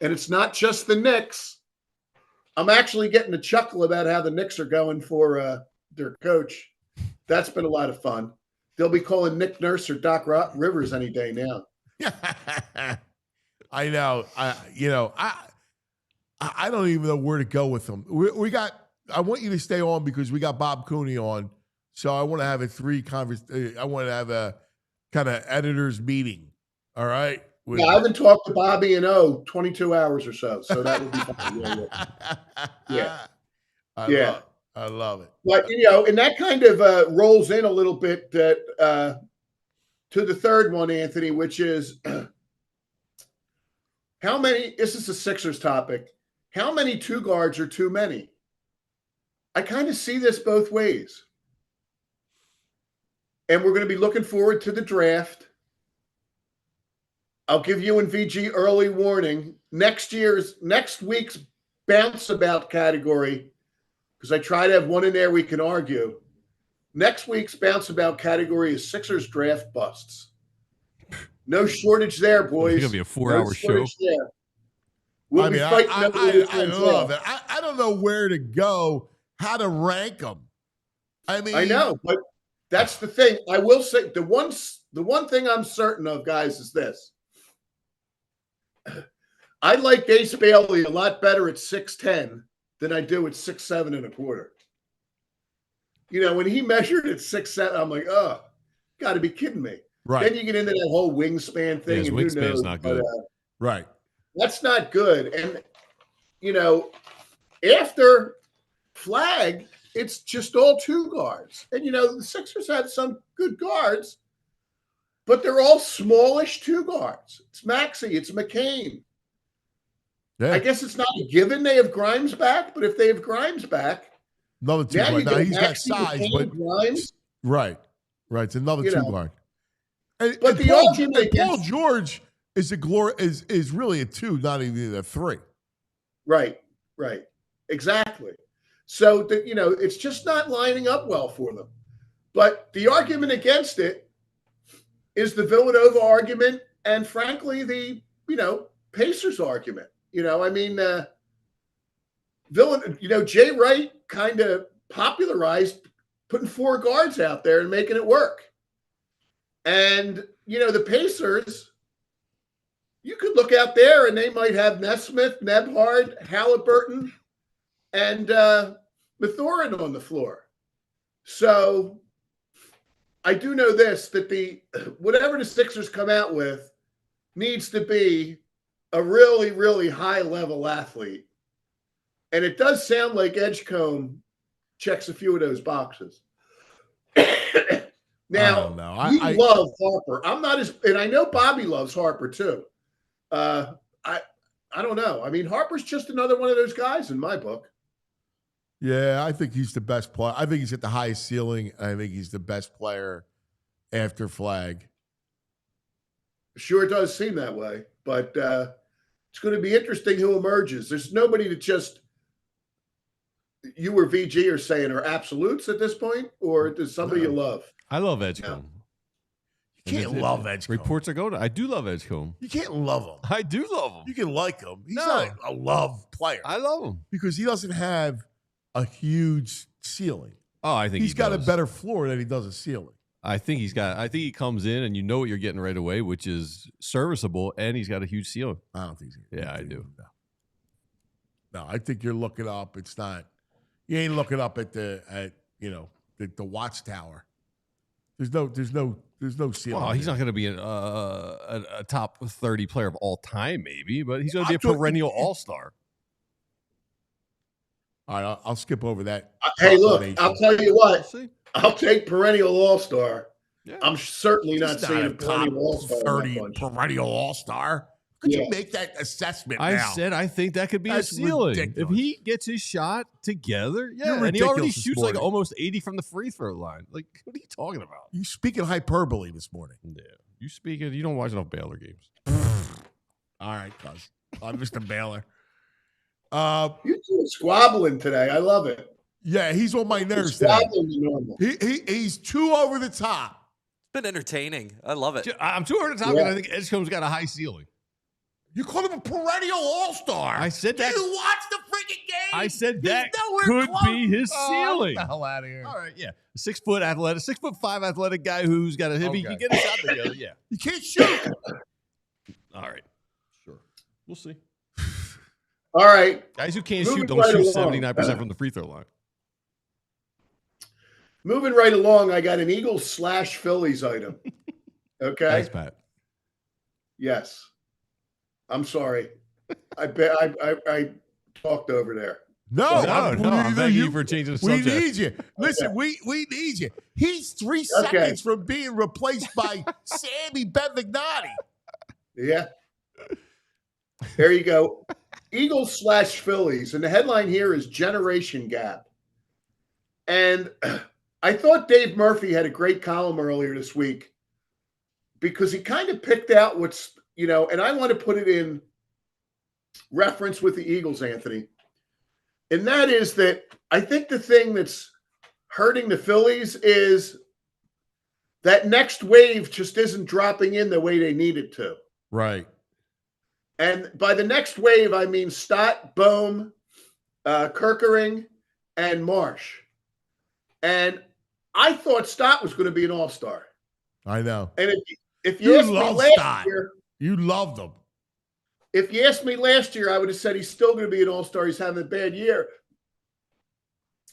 and it's not just the Knicks. I'm actually getting a chuckle about how the Knicks are going for their coach. That's been a lot of fun. They'll be calling Nick Nurse or Doc Rivers any day now. I know. I don't even know where to go with them. We got. I want you to stay on because we got Bob Cooney on. So I want to have I want to have a kind of editors meeting. All right. Yeah, I haven't talked to Bobby in 22 hours or so. So that would be fun. Yeah. I love it. But and that kind of rolls in a little bit that to the third one, Anthony, which is how many. This is a Sixers topic. How many two guards are too many? I kind of see this both ways. And we're going to be looking forward to the draft. I'll give you and VG early warning. Next week's bounce about category, because I try to have one in there we can argue. Next week's bounce about category is Sixers draft busts. No shortage there, boys. It's going to be a 4-hour show. We'll I mean, I love it. I don't know where to go, how to rank them. I mean, I know, but that's the thing. I will say the one thing I'm certain of, guys, is this. I like Ace Bailey a lot better at 6'10" than I do at 6'7.25". When he measured at 6'7", I'm like, oh, got to be kidding me. Right. Then you get into that whole wingspan thing. His wingspan's not good. Right. That's not good. And, after flag, it's just all two guards. And, the Sixers have some good guards, but they're all smallish two guards. It's Maxey. It's McCain. Yeah. I guess it's not a given they have Grimes back, but if they have Grimes back, another two guard. Now he's got size, McCain, but Grimes. Right. It's another two guard. But the argument Paul George is is really a 2, not even a 3. Right. Exactly. So it's just not lining up well for them. But the argument against it is the Villanova argument, and frankly, the Pacers argument. Jay Wright kind of popularized putting 4 guards out there and making it work. And, the Pacers, you could look out there and they might have Nesmith, Nebhard, Halliburton, and Mathurin on the floor. So I do know this, that whatever the Sixers come out with needs to be a really, really high-level athlete. And it does sound like Edgecombe checks a few of those boxes. Now, we love Harper. I'm not and I know Bobby loves Harper too. I don't know. I mean, Harper's just another one of those guys in my book. Yeah, I think he's the best player. I think he's at the highest ceiling. I think he's the best player after Flag. Sure does seem that way, but it's going to be interesting who emerges. There's nobody that just you or VG are saying are absolutes at this point, or there's somebody you love. I love Edgecombe. You can't love Edgecombe. Reports are going. I do love Edgecombe. You can't love him. I do love him. You can like him. He's not a love player. I love him because he doesn't have a huge ceiling. Oh, I think he's got a better floor than he does a ceiling. I think he comes in and you know what you're getting right away, which is serviceable, and he's got a huge ceiling. I don't think so. Yeah, I do. No, I think you're looking up. It's not. You ain't looking up at the watchtower. There's no ceiling. Well, he's not going to be a top 30 player of all time, maybe, but he's going to be a perennial all-star. All right, I'll skip over that. Hey, look, I'll tell you what. I'll take perennial all-star. Yeah. I'm certainly not seeing a perennial all-star. 30 perennial all-star. Could you make that assessment now? I said I think that could be a ceiling. Ridiculous. If he gets his shot together, and he already shoots like almost 80 from the free throw line. Like, what are you talking about? You speaking hyperbole this morning. Yeah. You don't watch enough Baylor games. All right, cuz. I'm Mr. Baylor. You're squabbling today. I love it. Yeah, he's on my nerves today. He's too over the top. It's been entertaining. I love it. I'm too over the top, and I think Edgecombe's got a high ceiling. You call him a perennial all-star. I said that. You watch the freaking game. I said He's that nowhere could close. be his ceiling. Get the hell out of here. All right, yeah. 6 foot athletic, 6'5" athletic guy who's got a hip. He can get a shot together. Yeah. You can't shoot. All right. Sure. We'll see. All right. Guys who can't Moving shoot don't right shoot along. 79% from the free throw line. Moving right along, I got an Eagles/Phillies item. Okay. Thanks, Pat. Yes. I'm sorry. I talked over there. No, I'm thanking you for changing the We subject. need you. Listen, we need you. He's 3 seconds from being replaced by Sammy Benvignati. Yeah. There you go. Eagles/Phillies. And the headline here is Generation Gap. And I thought Dave Murphy had a great column earlier this week because he kind of picked out what's, and I want to put it in reference with the Eagles, Anthony. And that is that I think the thing that's hurting the Phillies is that next wave just isn't dropping in the way they need it to. Right. And by the next wave, I mean Stott, Bohm, Kerkering, and Marsh. And I thought Stott was going to be an all-star. I know. And if you asked me last year, you loved him. If you asked me last year, I would have said he's still going to be an all-star. He's having a bad year.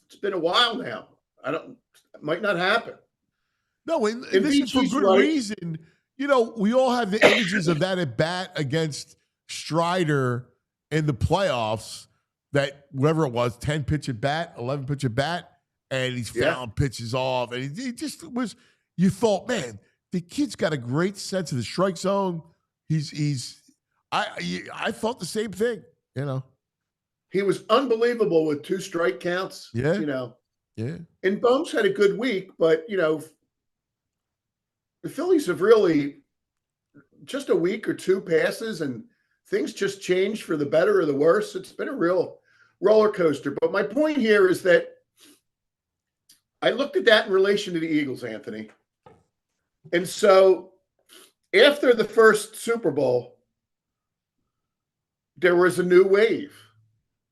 It's been a while now. It might not happen. No, and this is for good reason. We all have the images of that at bat against Strider in the playoffs, that whatever it was, 10 pitch at bat, 11 pitch at bat, and he's fouling pitches off. And he just was, you thought, man, the kid's got a great sense of the strike zone. I thought the same thing, He was unbelievable with 2 strike counts. Yeah. Yeah. And Bohm's had a good week, but, the Phillies have really just a week or 2 passes and things just changed for the better or the worse. It's been a real roller coaster. But my point here is that I looked at that in relation to the Eagles, Anthony. And so after the first Super Bowl, there was a new wave,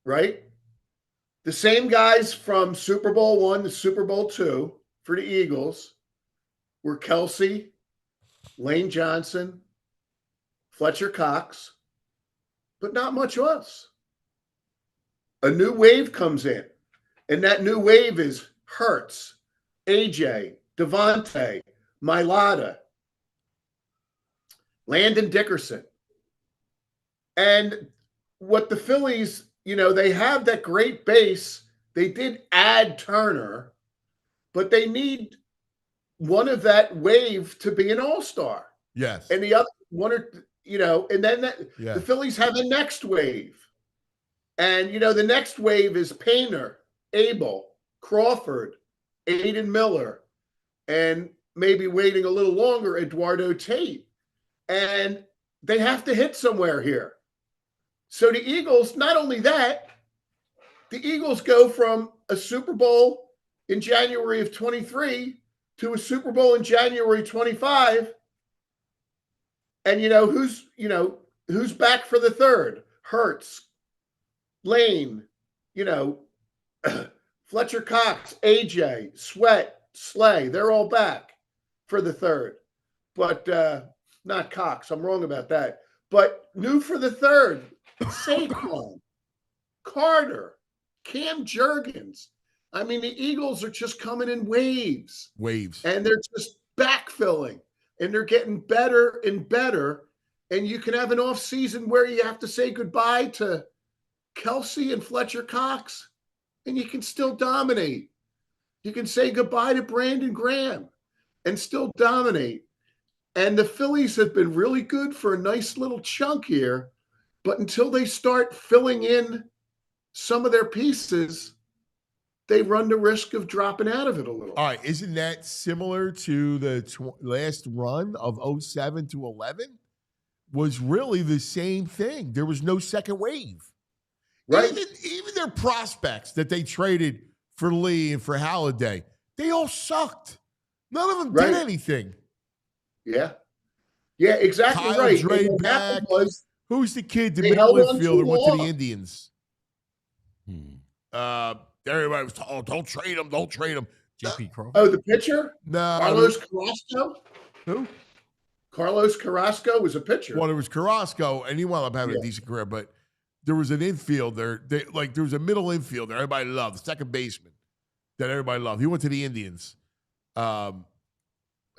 right? The same guys from Super Bowl I to Super Bowl II for the Eagles were Kelsey, Lane Johnson, Fletcher Cox, but not much else. A new wave comes in, and that new wave is Hurts, AJ, Devontae, Mailata, Landon Dickerson. And what the Phillies, they have that great base. They did add Turner, but they need one of that wave to be an all-star. Yes. And the other one and then the Phillies have the next wave. And, the next wave is Painter, Abel, Crawford, Aiden Miller, and maybe waiting a little longer, Eduardo Tate. And they have to hit somewhere here. So the Eagles, not only that, the Eagles go from a Super Bowl in January of 23 to a Super Bowl in January 25. And who's back for the third? Hurts, Lane, Fletcher Cox, AJ, Sweat, Slay. They're all back for the third. But not Cox. I'm wrong about that. But new for the third, Saquon, Carter, Cam Jurgens. I mean, the Eagles are just coming in waves. And they're just backfilling. And they're getting better and better. And you can have an off season where you have to say goodbye to Kelsey and Fletcher Cox, and you can still dominate. You can say goodbye to Brandon Graham and still dominate. And the Phillies have been really good for a nice little chunk here, but until they start filling in some of their pieces, they run the risk of dropping out of it a little. All right. Isn't that similar to the last run of 07 to 11? Was really the same thing. There was no second wave. Right. Even their prospects that they traded for Lee and for Halliday, they all sucked. None of them did anything. Yeah. Yeah, exactly Kyle right. Dre What back. happened was Who's the kid, the They middle held on infielder, too went to the long. Indians? Everybody was, oh, don't trade him, don't trade him. JP Crawford. Oh, the pitcher? No. Carlos Carrasco? Who? Carlos Carrasco was a pitcher. Well, it was Carrasco, and he wound up having a decent career, but there was an infielder, there was a middle infielder everybody loved, the second baseman that everybody loved. He went to the Indians.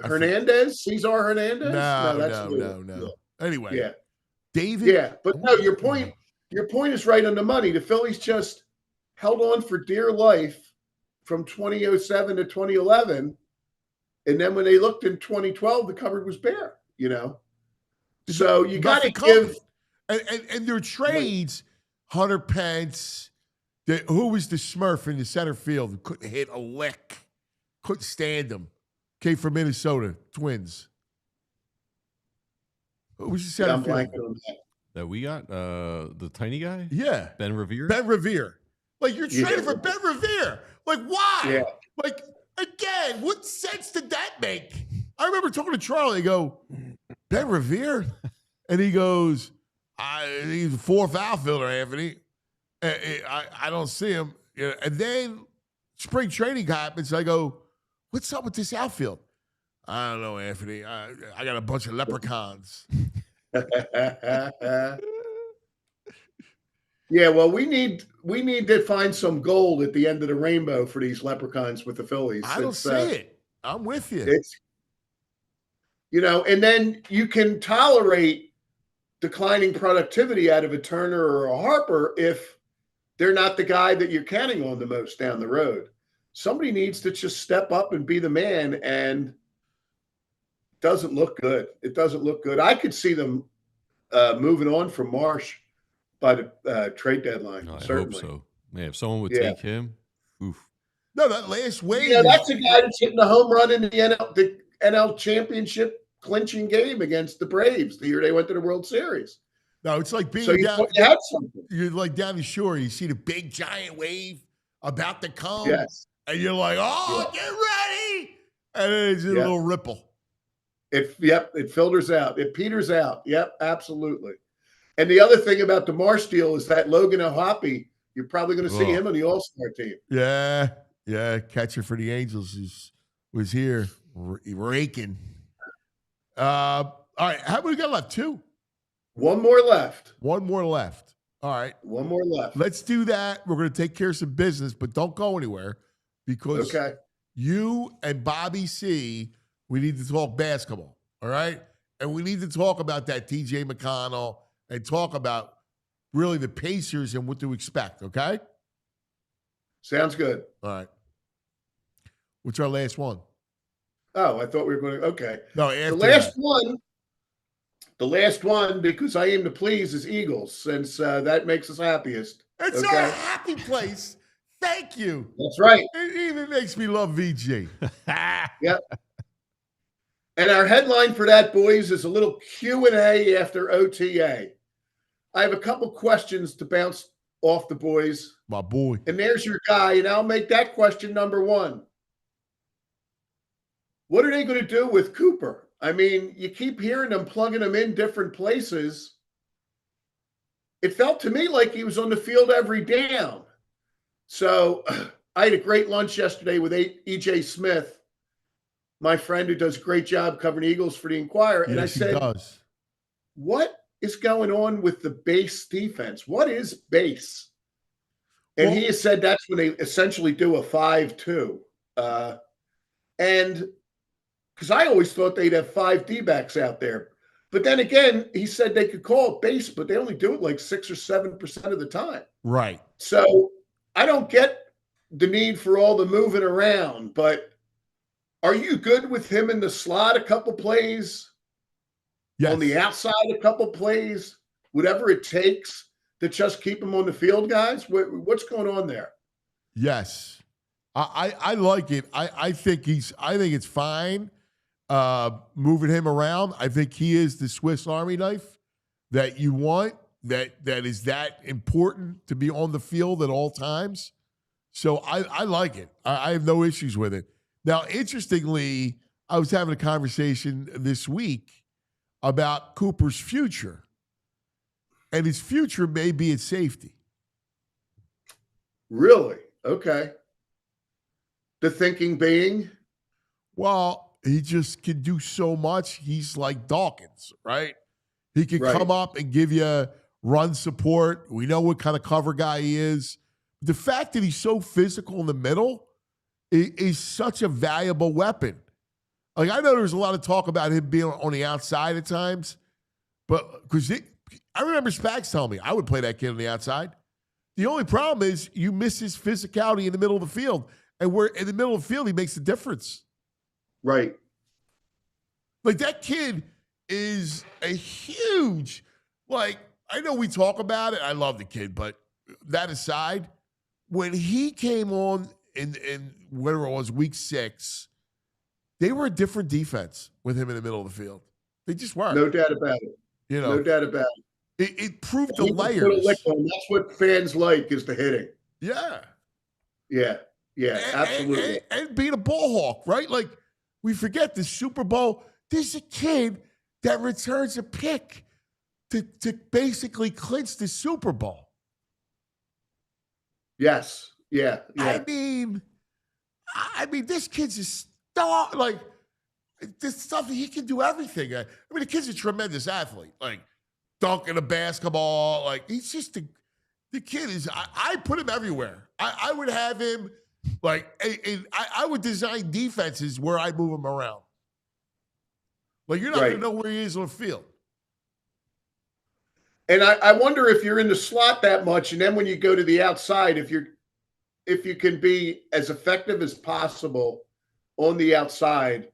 Hernandez? Cesar Hernandez? No. Anyway. Yeah. David? Yeah, but no, your point is right on the money. The Phillies just held on for dear life from 2007 to 2011. And then when they looked in 2012, the cupboard was bare, you know? So you got to give. And their trades, Hunter Pence, who was the Smurf in the center field who couldn't hit a lick, couldn't stand him, came from Minnesota, Twins. Who was the center field? That we got? The tiny guy? Yeah. Ben Revere? Ben Revere. Like, you're trading for Ben Revere. Like, why? Yeah. Like, again, what sense did that make? I remember talking to Charlie. I go, Ben Revere? And he goes, he's the fourth outfielder, Anthony. I don't see him. You know, and then spring training happens. I go, what's up with this outfield? I don't know, Anthony. I got a bunch of leprechauns. Yeah, well, we need to find some gold at the end of the rainbow for these leprechauns with the Phillies. I don't see it. I'm with you. It's, you know, and then you can tolerate declining productivity out of a Turner or a Harper if they're not the guy that you're counting on the most down the road. Somebody needs to just step up and be the man, and it doesn't look good. It doesn't look good. I could see them moving on from Marsh by the trade deadline. No, I certainly. hope so. Man, if someone would take him, oof. No, that last wave. Yeah, that's a guy that's hitting a home run in the NL championship clinching game against the Braves the year they went to the World Series. No, it's like being So you down. had something. You're like down the shore. You see the big giant wave about to come. Yes. And you're like, oh, get ready. And then it's a little ripple. It filters out. It peters out. Yep, absolutely. And the other thing about the Marsh deal is that Logan O'Hoppe, you're probably going to see him on the All-Star team. Yeah. Catcher for the Angels was here raking. All right. How many we got left? Two? One more left. One more left. All right. One more left. Let's do that. We're going to take care of some business, but don't go anywhere because you and Bobby C, we need to talk basketball. All right. And we need to talk about that TJ McConnell and talk about really the Pacers and what to expect. Okay. Sounds good. All right. What's our last one? Oh, I thought we were going to. Okay. No, the last one, because I aim to please, is Eagles, since that makes us happiest. It's our happy place. Thank you. That's right. It even makes me love VG. Yep. And our headline for that, boys, is a little Q&A after OTA. I have a couple questions to bounce off the boys. My boy. And there's your guy, and I'll make that question number one. What are they going to do with Cooper? I mean, you keep hearing them plugging him in different places. It felt to me like he was on the field every down. So I had a great lunch yesterday with E.J. Smith, my friend who does a great job covering Eagles for the Inquirer. And I said, what is going on with the base defense? What is base? And he has said that's when they essentially do a 5-2. And because I always thought they'd have 5 D-backs out there. But then again, he said they could call it base, but they only do it like 6 or 7% of the time. Right. So I don't get the need for all the moving around, but are you good with him in the slot a couple plays? Yes. On the outside a couple plays? Whatever it takes to just keep him on the field, guys? What's going on there? Yes. I like it. I think it's fine moving him around. I think he is the Swiss Army knife that you want, that is that important to be on the field at all times. So I like it. I have no issues with it. Now, interestingly, I was having a conversation this week about Cooper's future. and his future may be at safety. Really? Okay. The thinking being? Well, he just can do so much. He's like Dawkins, right? He can come up and give you run support. We know what kind of cover guy he is. The fact that he's so physical in the middle is such a valuable weapon. Like, I know there's a lot of talk about him being on the outside at times, but because I remember Spags telling me I would play that kid on the outside. The only problem is you miss his physicality in the middle of the field. And where in the middle of the field, he makes a difference. Right. Like, that kid is a huge, like, I know we talk about it. I love the kid, but that aside, when he came on in whatever it was, week 6, they were a different defense with him in the middle of the field. They just were. No doubt about it. You know, no doubt about it. It proved the He can put a layers. lick on. That's what fans like, is the hitting. Yeah. Yeah. Yeah, absolutely. And being a ball hawk, right? Like, we forget the Super Bowl. There's a kid that returns a pick to basically clinch the Super Bowl. Yes. Yeah. I mean, this kid's a star. Like, this stuff, he can do everything. I mean, the kid's a tremendous athlete. Like, dunking a basketball. Like, he's just the kid is, I put him everywhere. I would have him, like, I would design defenses where I move him around. Like, you're not going to know where he is on the field. And I wonder if you're in the slot that much, and then when you go to the outside, if you can be as effective as possible on the outside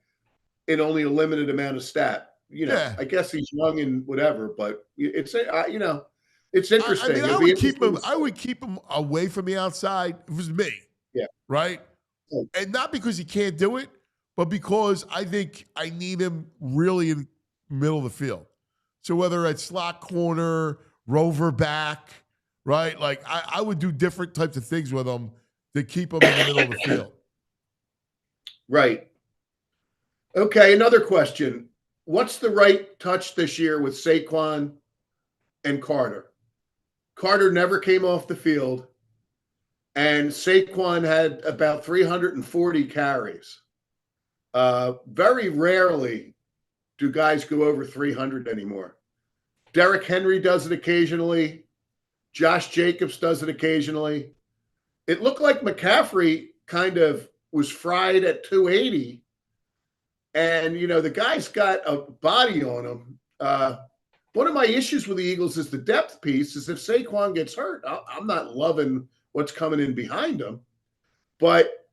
in only a limited amount of stat. You know, I guess he's young and whatever, but it's it's interesting. I would keep him away from the outside if it was me. Yeah. Right? And not because he can't do it, but because I think I need him really in the middle of the field. So whether it's slot corner, rover back, right? Like, I would do different types of things with him to keep him in the middle of the field. Right. Okay, another question. What's the right touch this year with Saquon and Carter? Carter never came off the field, and Saquon had about 340 carries. Very rarely do guys go over 300 anymore. Derrick Henry does it occasionally. Josh Jacobs does it occasionally. It looked like McCaffrey kind of was fried at 280. And, you know, the guy's got a body on him. One of my issues with the Eagles is the depth piece is if Saquon gets hurt, I'm not loving what's coming in behind him. But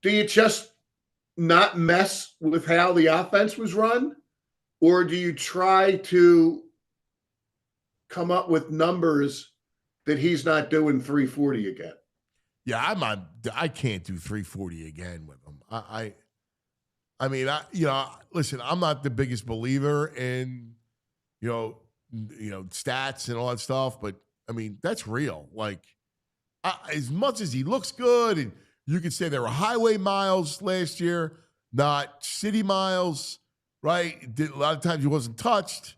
do you just not mess with how the offense was run? Or do you try to come up with numbers that he's not doing 340 again? Yeah, I can't do 340 again with him. I mean, listen, I'm not the biggest believer in, stats and all that stuff, but I mean, that's real. Like, as much as he looks good, and you could say there were highway miles last year, not city miles, right? A lot of times he wasn't touched.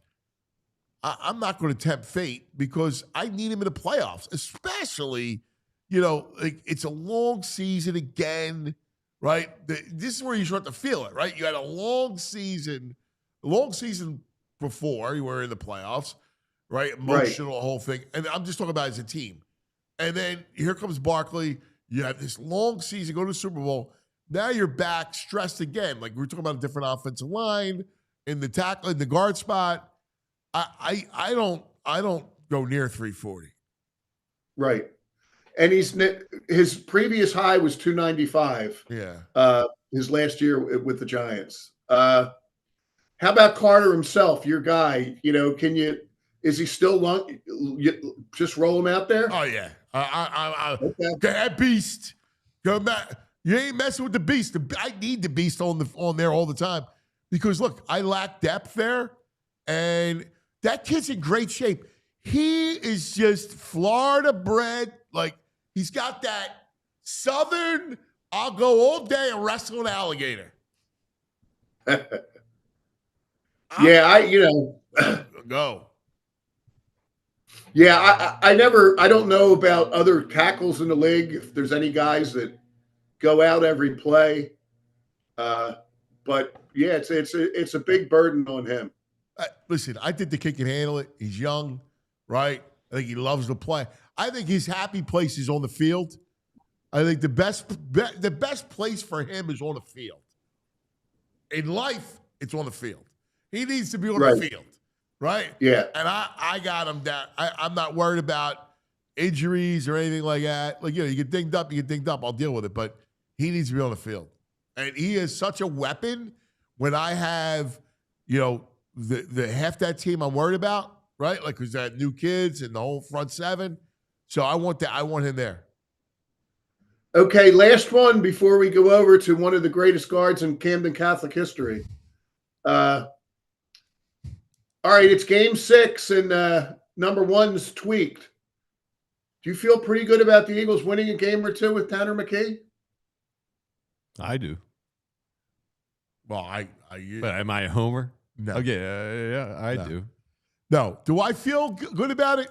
I'm not going to tempt fate because I need him in the playoffs, especially, like, it's a long season again. Right? This is where you start to feel it, right? You had a long season before you were in the playoffs, right? Emotional, the whole thing. And I'm just talking about as a team. And then here comes Barkley. You have this long season, go to the Super Bowl. Now you're back stressed again. Like, we're talking about a different offensive line in the tackle, in the guard spot. I don't go near 340. Right. And his previous high was 295. Yeah. His last year with the Giants. How about Carter himself, your guy? Is he still just roll him out there? Oh yeah. Okay. That beast. Go back. You ain't messing with the beast. I need the beast on there all the time because look, I lack depth there, and that kid's in great shape. He is just Florida bred. Like, he's got that Southern, I'll go all day and wrestle an alligator. Yeah, Go. Yeah, I don't know about other tackles in the league, if there's any guys that go out every play. But yeah, it's a big burden on him. Listen, I think the kid can handle it. He's young, right? I think he loves to play. I think his happy place is on the field. I think the best place for him is on the field. In life, it's on the field. He needs to be on the field, right? Yeah. And I got him down. I'm not worried about injuries or anything like that. Like, you get dinged up, I'll deal with it. But he needs to be on the field. And he is such a weapon when I have, the half that team I'm worried about, right? Like, because that new kids and the whole front seven. So I want him there. Okay, last one before we go over to one of the greatest guards in Camden Catholic history. All right, it's game 6, and number 1's tweaked. Do you feel pretty good about the Eagles winning a game or two with Tanner McKee? I do. Well, But am I a homer? No. Okay, I do. No. Do I feel good about it?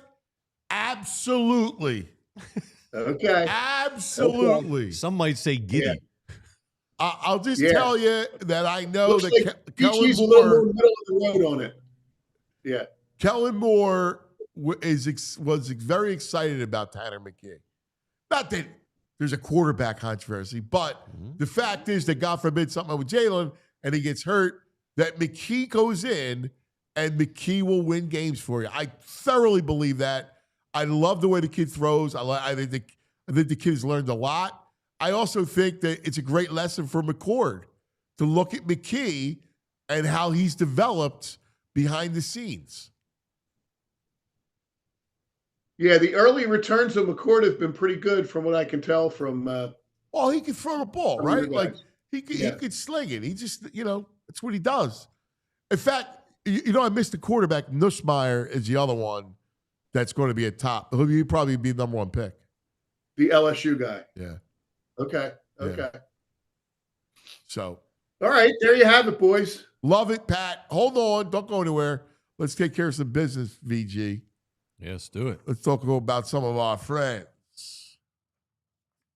Absolutely. Okay. Absolutely. Okay. Some might say giddy. Yeah. I'll just tell you that I know Looks that like Kellen a little Moore, more middle of the road on it. Yeah. Kellen Moore was very excited about Tanner McKee. Not that there's a quarterback controversy, but the fact is that, God forbid, something with Jalen and he gets hurt, that McKee goes in and McKee will win games for you. I thoroughly believe that. I love the way the kid throws. I think the kid has learned a lot. I also think that it's a great lesson for McCord to look at McKee and how he's developed behind the scenes. Yeah, the early returns of McCord have been pretty good from what I can tell from well, he can throw the ball, right? Like he could sling it. He just, that's what he does. In fact, I missed the quarterback. Nussmeier is the other one that's going to be a top. He'll probably be the number 1 pick. The LSU guy. Yeah. Okay. Yeah. So. All right, there you have it, boys. Love it, Pat. Hold on. Don't go anywhere. Let's take care of some business, VG. Yes, do it. Let's talk about some of our friends.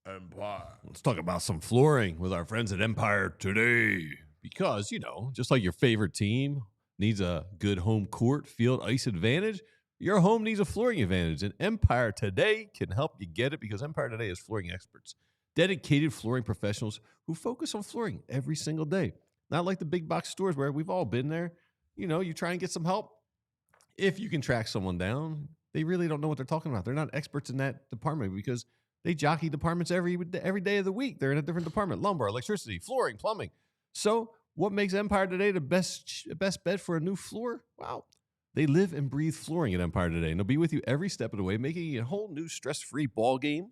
Empire. Let's talk about some flooring with our friends at Empire today. Because, just like your favorite team needs a good home court, field, ice advantage, your home needs a flooring advantage. And Empire Today can help you get it because Empire Today is flooring experts. Dedicated flooring professionals who focus on flooring every single day. Not like the big box stores where we've all been there. You try and get some help. If you can track someone down, they really don't know what they're talking about. They're not experts in that department because they jockey departments every day of the week. They're in a different department: lumber, electricity, flooring, plumbing. So what makes Empire Today the best bet for a new floor? Wow. They live and breathe flooring at Empire Today, and they'll be with you every step of the way, making it a whole new stress-free ball game.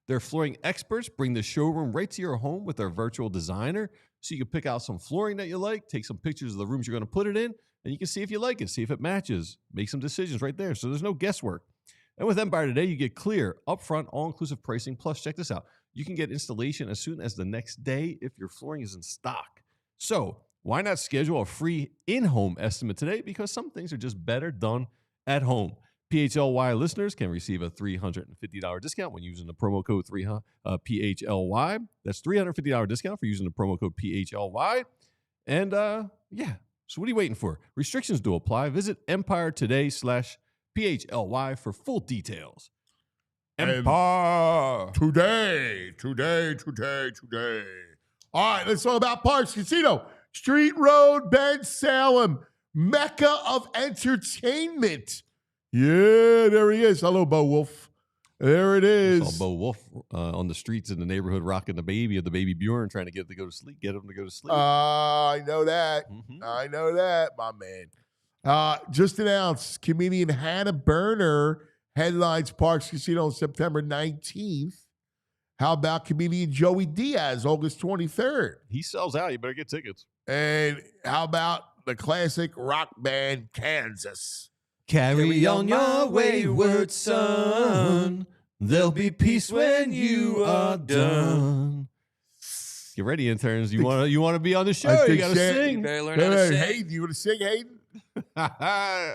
Their flooring experts bring the showroom right to your home with their virtual designer, so you can pick out some flooring that you like, take some pictures of the rooms you're going to put it in, and you can see if you like it, see if it matches, make some decisions right there. So there's no guesswork. And with Empire Today, you get clear, upfront, all-inclusive pricing. Plus, check this out. You can get installation as soon as the next day if your flooring is in stock. So why not schedule a free in-home estimate today? Because some things are just better done at home. PHLY listeners can receive a $350 discount when using the promo code PHLY. That's $350 discount for using the promo code PHLY. And so what are you waiting for? Restrictions do apply. Visit Empire Today/PHLY for full details. Empire. Today. All right, let's talk about Parks Casino. Street Road, Ben Salem, Mecca of entertainment. Yeah, there he is. Hello, Bo Wolf. There it is. I saw Bo Wolf on the streets in the neighborhood rocking the baby Bjorn, trying to get him to go to sleep. I know that. Mm-hmm. I know that, my man. Just announced, comedian Hannah Berner headlines Parks Casino on September 19th. How about comedian Joey Diaz, August 23rd? He sells out. You better get tickets. And how about the classic rock band Kansas? Carry on your wayward son. There'll be peace when you are done. Get ready, interns. You want to be on the show? You got to sing. You better learn how to sing. Hayden, you want to sing, Hayden?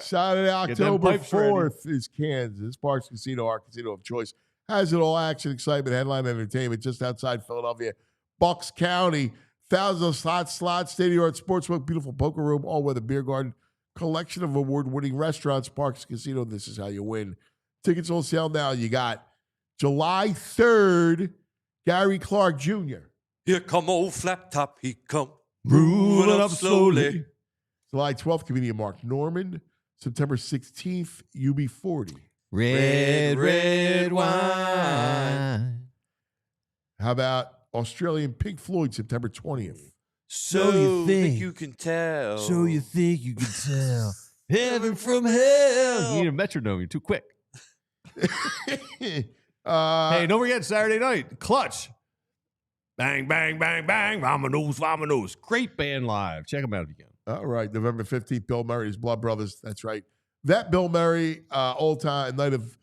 Saturday, Get them October pipes ready. 4th is Kansas. Parks Casino, our casino of choice. Has it all: action, excitement, headline entertainment just outside Philadelphia. Bucks County, thousands of slots, state-of-the-art sportsbook, beautiful poker room, all-weather beer garden, collection of award-winning restaurants. Parks Casino, this is how you win. Tickets on sale now. You got July 3rd, Gary Clark Jr. Here come old flat top, he come. Moving up slowly. July 12th, comedian Mark Norman. September 16th, UB40. Red wine. How about Australian Pink Floyd, September 20th? So you think you can tell. So you think you can tell. Heaven from hell. You need a metronome. You're too quick. Hey, don't forget Saturday night. Clutch. Bang, bang, bang, bang. Vamonos, vamonos. Great band live. Check them out if you can. All right, November 15th, Bill Murray's Blood Brothers. That's right. That Bill Murray, night of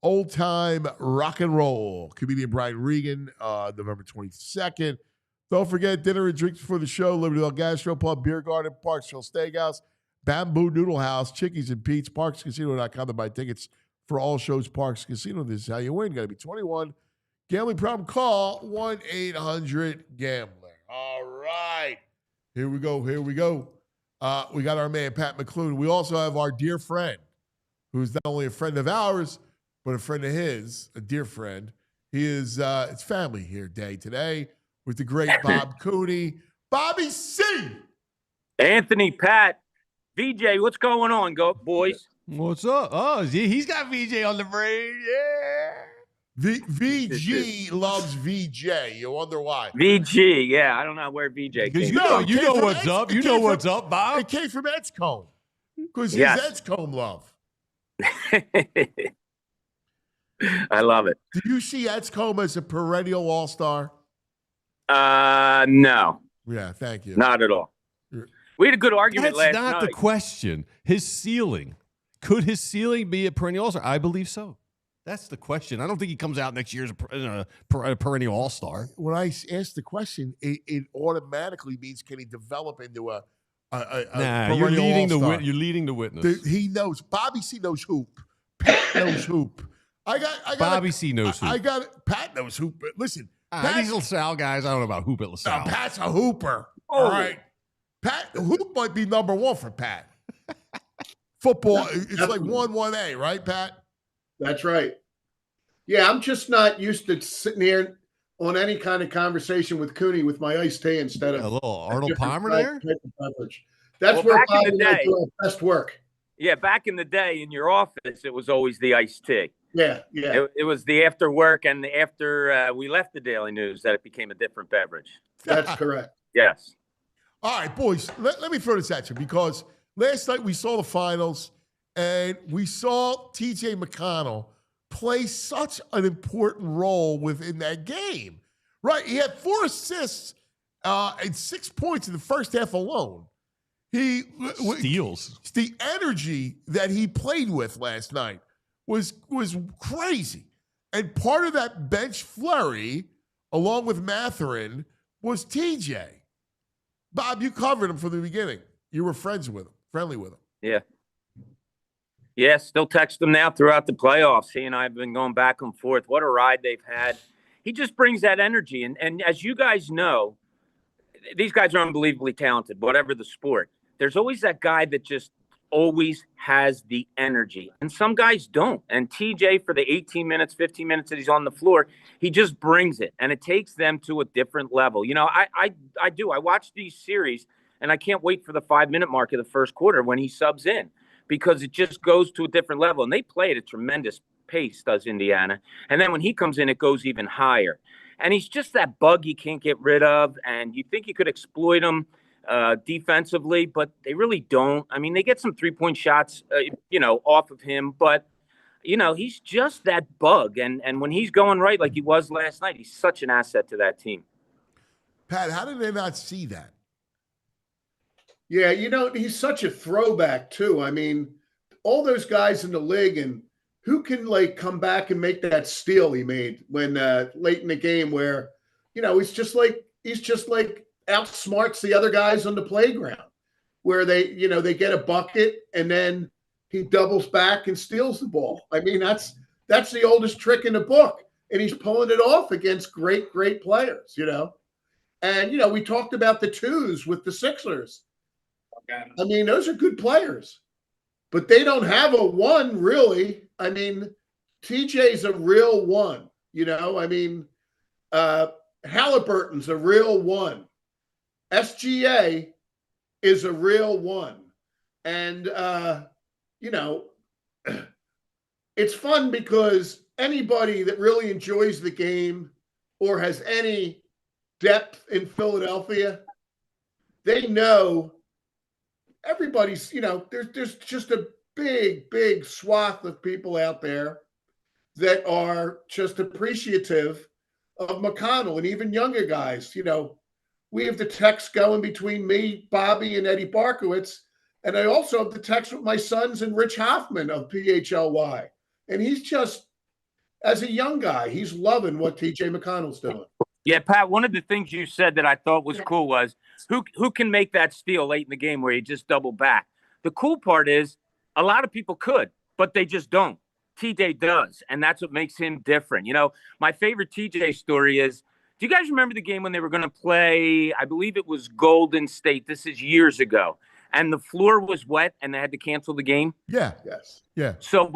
old-time rock and roll. Comedian Brian Regan, November 22nd. Don't forget dinner and drinks before the show. Libertyville Gastropub, Beer Garden, Parksville Steakhouse, Bamboo Noodle House, Chickies and Pete's, ParksCasino.com to buy tickets for all shows. Parks Casino. This is how you win. Got to be 21. Gambling problem, call 1-800-GAMBLER. All right. Here we go. We got our man, Pat McLoone. We also have our dear friend, who's not only a friend of ours, but a friend of his, a dear friend. He is, it's family here day today with the great Bob Cooney. Bobby C. Anthony, Pat, VJ, what's going on, boys? What's up? Oh, he's got VJ on the brain. Yeah. VG loves VJ. You wonder why? VG, yeah. I don't know where VJ came from. You know what's up. You know what's up, Bob. It came from Edscombe. Because Yes. he's Edscombe love. I love it. Do you see Edscombe as a perennial all-star? No. Yeah, thank you. Not at all. We had a good argument That's last not night. the question. His ceiling. Could his ceiling be a perennial all-star? I believe so. That's the question. I don't think he comes out next year as a perennial all-star. When I ask the question, it automatically means can he develop into a Nah, you're leading the witness. He knows. Bobby C knows hoop. Pat knows hoop. I got Bobby C knows hoop. I got it. Pat knows hoop. But listen, These LaSalle guys, I don't know about hoop at LaSalle. Pat's a hooper. All right. Pat, hoop might be number one for Pat. Football, it's like 1-1A, right, Pat? That's right. Yeah, I'm just not used to sitting here on any kind of conversation with Cooney with my iced tea instead of a little Arnold Palmer there. That's where Bob and I do our best work. Yeah, back in the day in your office, it was always the iced tea. Yeah. It was the after work and after we left the Daily News that it became a different beverage. That's correct. Yes. All right, boys, let me throw this at you because last night we saw the finals and we saw TJ McConnell play such an important role within that game, right? He had 4 assists and 6 points in the first half alone. He steals. The energy that he played with last night was crazy. And part of that bench flurry, along with Matherin, was TJ. Bob, you covered him from the beginning. You were friendly with him. Yeah. Yeah, still text him now throughout the playoffs. He and I have been going back and forth. What a ride they've had. He just brings that energy. And as you guys know, these guys are unbelievably talented, whatever the sport. There's always that guy that just always has the energy. And some guys don't. And TJ, for the 18 minutes, 15 minutes that he's on the floor, he just brings it. And it takes them to a different level. You know, I do. I watch these series, and I can't wait for the 5-minute mark of the first quarter when he subs in, because it just goes to a different level. And they play at a tremendous pace, does Indiana. And then when he comes in, it goes even higher. And he's just that bug you can't get rid of. And you think you could exploit him defensively, but they really don't. I mean, they get some 3-point shots, off of him. But, he's just that bug. And when he's going right like he was last night, he's such an asset to that team. Pat, how did they not see that? Yeah, he's such a throwback, too. I mean, all those guys in the league, and who can, come back and make that steal he made when late in the game where, he's just like outsmarts the other guys on the playground. where they get a bucket and then he doubles back and steals the ball. I mean, that's the oldest trick in the book, and he's pulling it off against great players, And we talked about the twos with the Sixers. I mean, those are good players, but they don't have a one really. I mean, TJ's a real one, I mean, Halliburton's a real one. SGA is a real one. And, it's fun because anybody that really enjoys the game or has any depth in Philadelphia, they know everybody's, there's just a big swath of people out there that are just appreciative of McConnell and even younger guys. We have the text going between me, Bobby, and Eddie Barkowitz. And I also have the text with my sons and Rich Hoffman of PHLY. And he's just, as a young guy, he's loving what TJ McConnell's doing. Yeah, Pat, one of the things you said that I thought was cool was who can make that steal late in the game where you just double back? The cool part is a lot of people could, but they just don't. TJ does, and that's what makes him different. My favorite TJ story is, do you guys remember the game when they were going to play, I believe it was Golden State? This is years ago. And the floor was wet and they had to cancel the game? Yeah. Yes. Yeah. So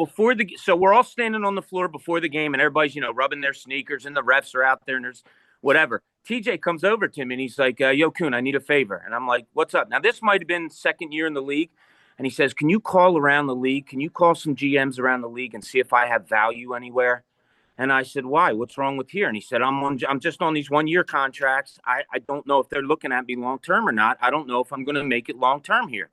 we're all standing on the floor before the game and everybody's, rubbing their sneakers and the refs are out there and there's whatever. TJ comes over to him and he's like, yo, Coon, I need a favor. And I'm like, what's up? Now, this might have been second year in the league. And he says, can you call around the league? Can you call some GMs around the league and see if I have value anywhere? And I said, why? What's wrong with here? And he said, I'm just on these 1-year contracts. I don't know if they're looking at me long-term or not. I don't know if I'm going to make it long-term here.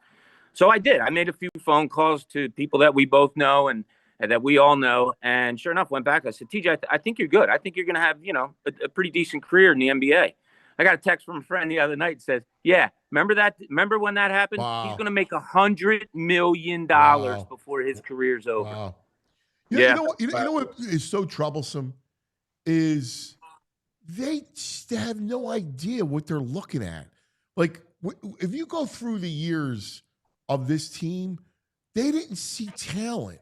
So I did. I made a few phone calls to people that we both know and that we all know. And sure enough, went back. I said, TJ, I think you're good. I think you're going to have, a pretty decent career in the NBA. I got a text from a friend the other night that says, yeah, remember that? Remember when that happened? Wow. He's going to make $100 million before his career's over. Wow. Yeah. You know what is so troublesome is they just have no idea what they're looking at. Like, if you go through the years of this team, they didn't see talent.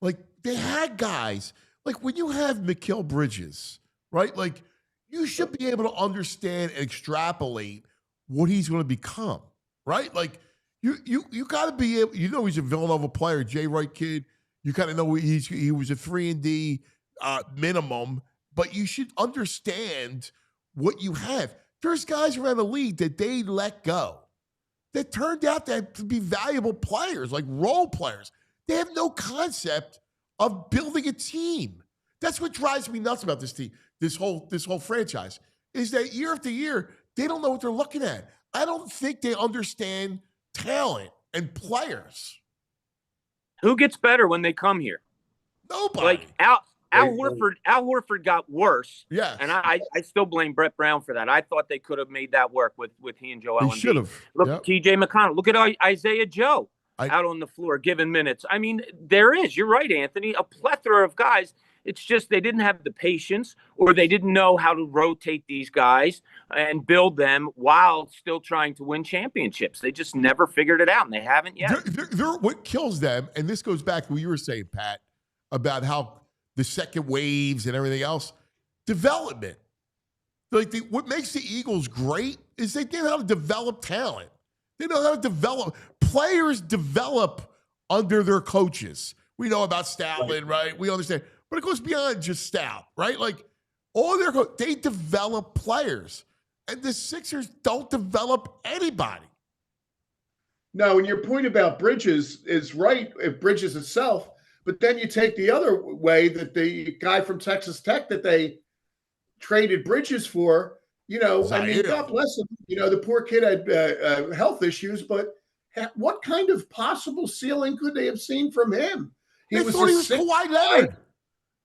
Like, they had guys. Like, when you have Mikal Bridges, right? Like, you should be able to understand and extrapolate what he's going to become, right? Like, you got to be able, he's a Villanova player, Jay Wright kid. You kind of know he was a 3-and-D minimum, but you should understand what you have. There's guys around the league that they let go that turned out to be valuable players, like role players. They have no concept of building a team. That's what drives me nuts about this team, this whole franchise, is that year after year, they don't know what they're looking at. I don't think they understand talent and players. Who gets better when they come here? Nobody. Like Al Horford got worse. Yeah. And I still blame Brett Brown for that. I thought they could have made that work with he and Joel Embiid. They should have. Look at TJ McConnell. Look at Isaiah Joe out on the floor giving minutes. I mean, there is. You're right, Anthony. A plethora of guys. It's just they didn't have the patience or they didn't know how to rotate these guys and build them while still trying to win championships. They just never figured it out, and they haven't yet. They're what kills them, and this goes back to what you were saying, Pat, about how the second waves and everything else, development. Like what makes the Eagles great is they know how to develop talent. They know how to develop. Players develop under their coaches. We know about Stoutland, right? We understand. But it goes beyond just Stout, right? Like, they develop players. And the Sixers don't develop anybody. No, and your point about Bridges is right, if Bridges itself. But then you take the other way that the guy from Texas Tech that they traded Bridges for, I mean, God bless him. The poor kid had health issues, but what kind of possible ceiling could they have seen from him? They thought he was Kawhi Leonard.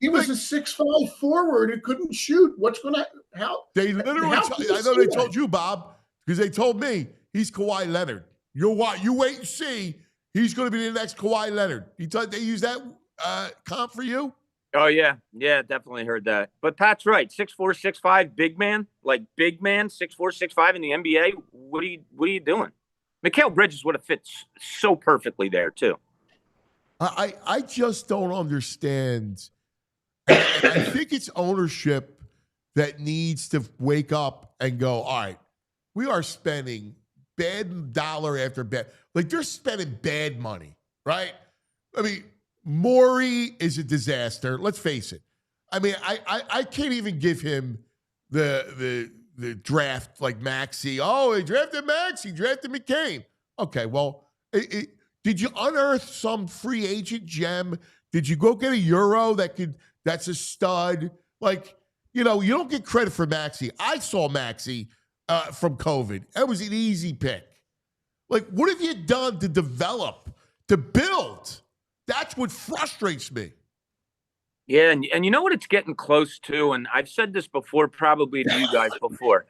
He was a 6'5" forward who couldn't shoot. What's going to help? They literally, I know they told you, Bob, because they told me he's Kawhi Leonard. You wait and see. He's going to be the next Kawhi Leonard. They use that comp for you? Oh, yeah. Yeah, definitely heard that. But Pat's right. 6'4", 6'5", big man, 6'4", 6'5" in the NBA. What are you doing? Mikal Bridges would have fit so perfectly there too. I just don't understand. And I think it's ownership that needs to wake up and go, all right, we are spending bad dollar after bad. Like, they're spending bad money, right? I mean, Morey is a disaster. Let's face it. I mean, I can't even give him the draft like Maxey. Oh, he drafted Maxey, drafted McCain. Okay, well, did you unearth some free agent gem? Did you go get a Euro that's a stud? Like, you don't get credit for Maxey. I saw Maxey from COVID. That was an easy pick. Like, what have you done to develop, to build? That's what frustrates me. Yeah, and you know what it's getting close to, and I've said this before, probably to you guys before.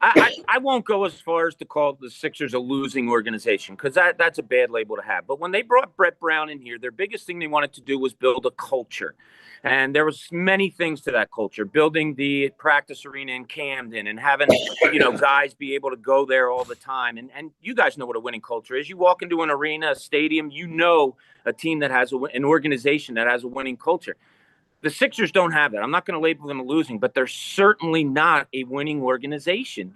I won't go as far as to call the Sixers a losing organization, because that's a bad label to have. But when they brought Brett Brown in here, their biggest thing they wanted to do was build a culture. And there was many things to that culture, building the practice arena in Camden and having, guys be able to go there all the time. And you guys know what a winning culture is. You walk into an arena, a stadium, a team that has an organization that has a winning culture. The Sixers don't have that. I'm not going to label them a losing, but they're certainly not a winning organization.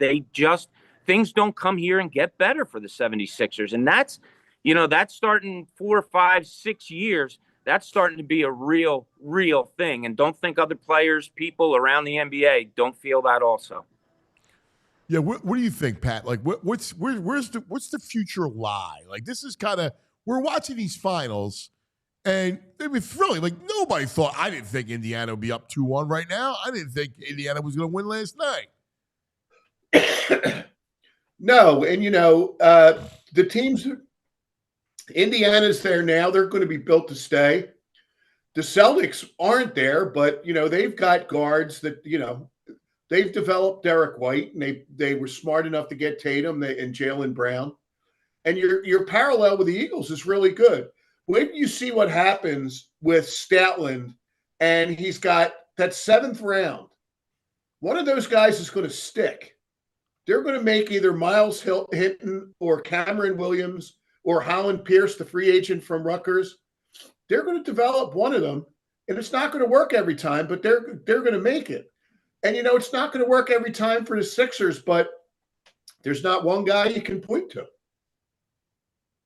Things don't come here and get better for the 76ers. And that's starting 4, 5, 6 years. That's starting to be a real, real thing. And don't think other players, people around the NBA don't feel that also. Yeah, what do you think, Pat? Like, what's the future lie? Like, this is kind of, we're watching these finals, and I mean, really, like, nobody thought. I didn't think Indiana would be up 2-1 right now. I didn't think Indiana was going to win last night. No, and the teams. Indiana's there now. They're going to be built to stay. The Celtics aren't there, but, they've got guards that, they've developed Derek White, and they were smart enough to get Tatum and Jaylen Brown. And your parallel with the Eagles is really good. When you see what happens with Statland, and he's got that 7th round, one of those guys is going to stick. They're going to make either Miles Hinton or Cameron Williams or Holland Pierce, the free agent from Rutgers. They're going to develop one of them, and it's not going to work every time, but they're going to make it. And, it's not going to work every time for the Sixers, but there's not one guy you can point to.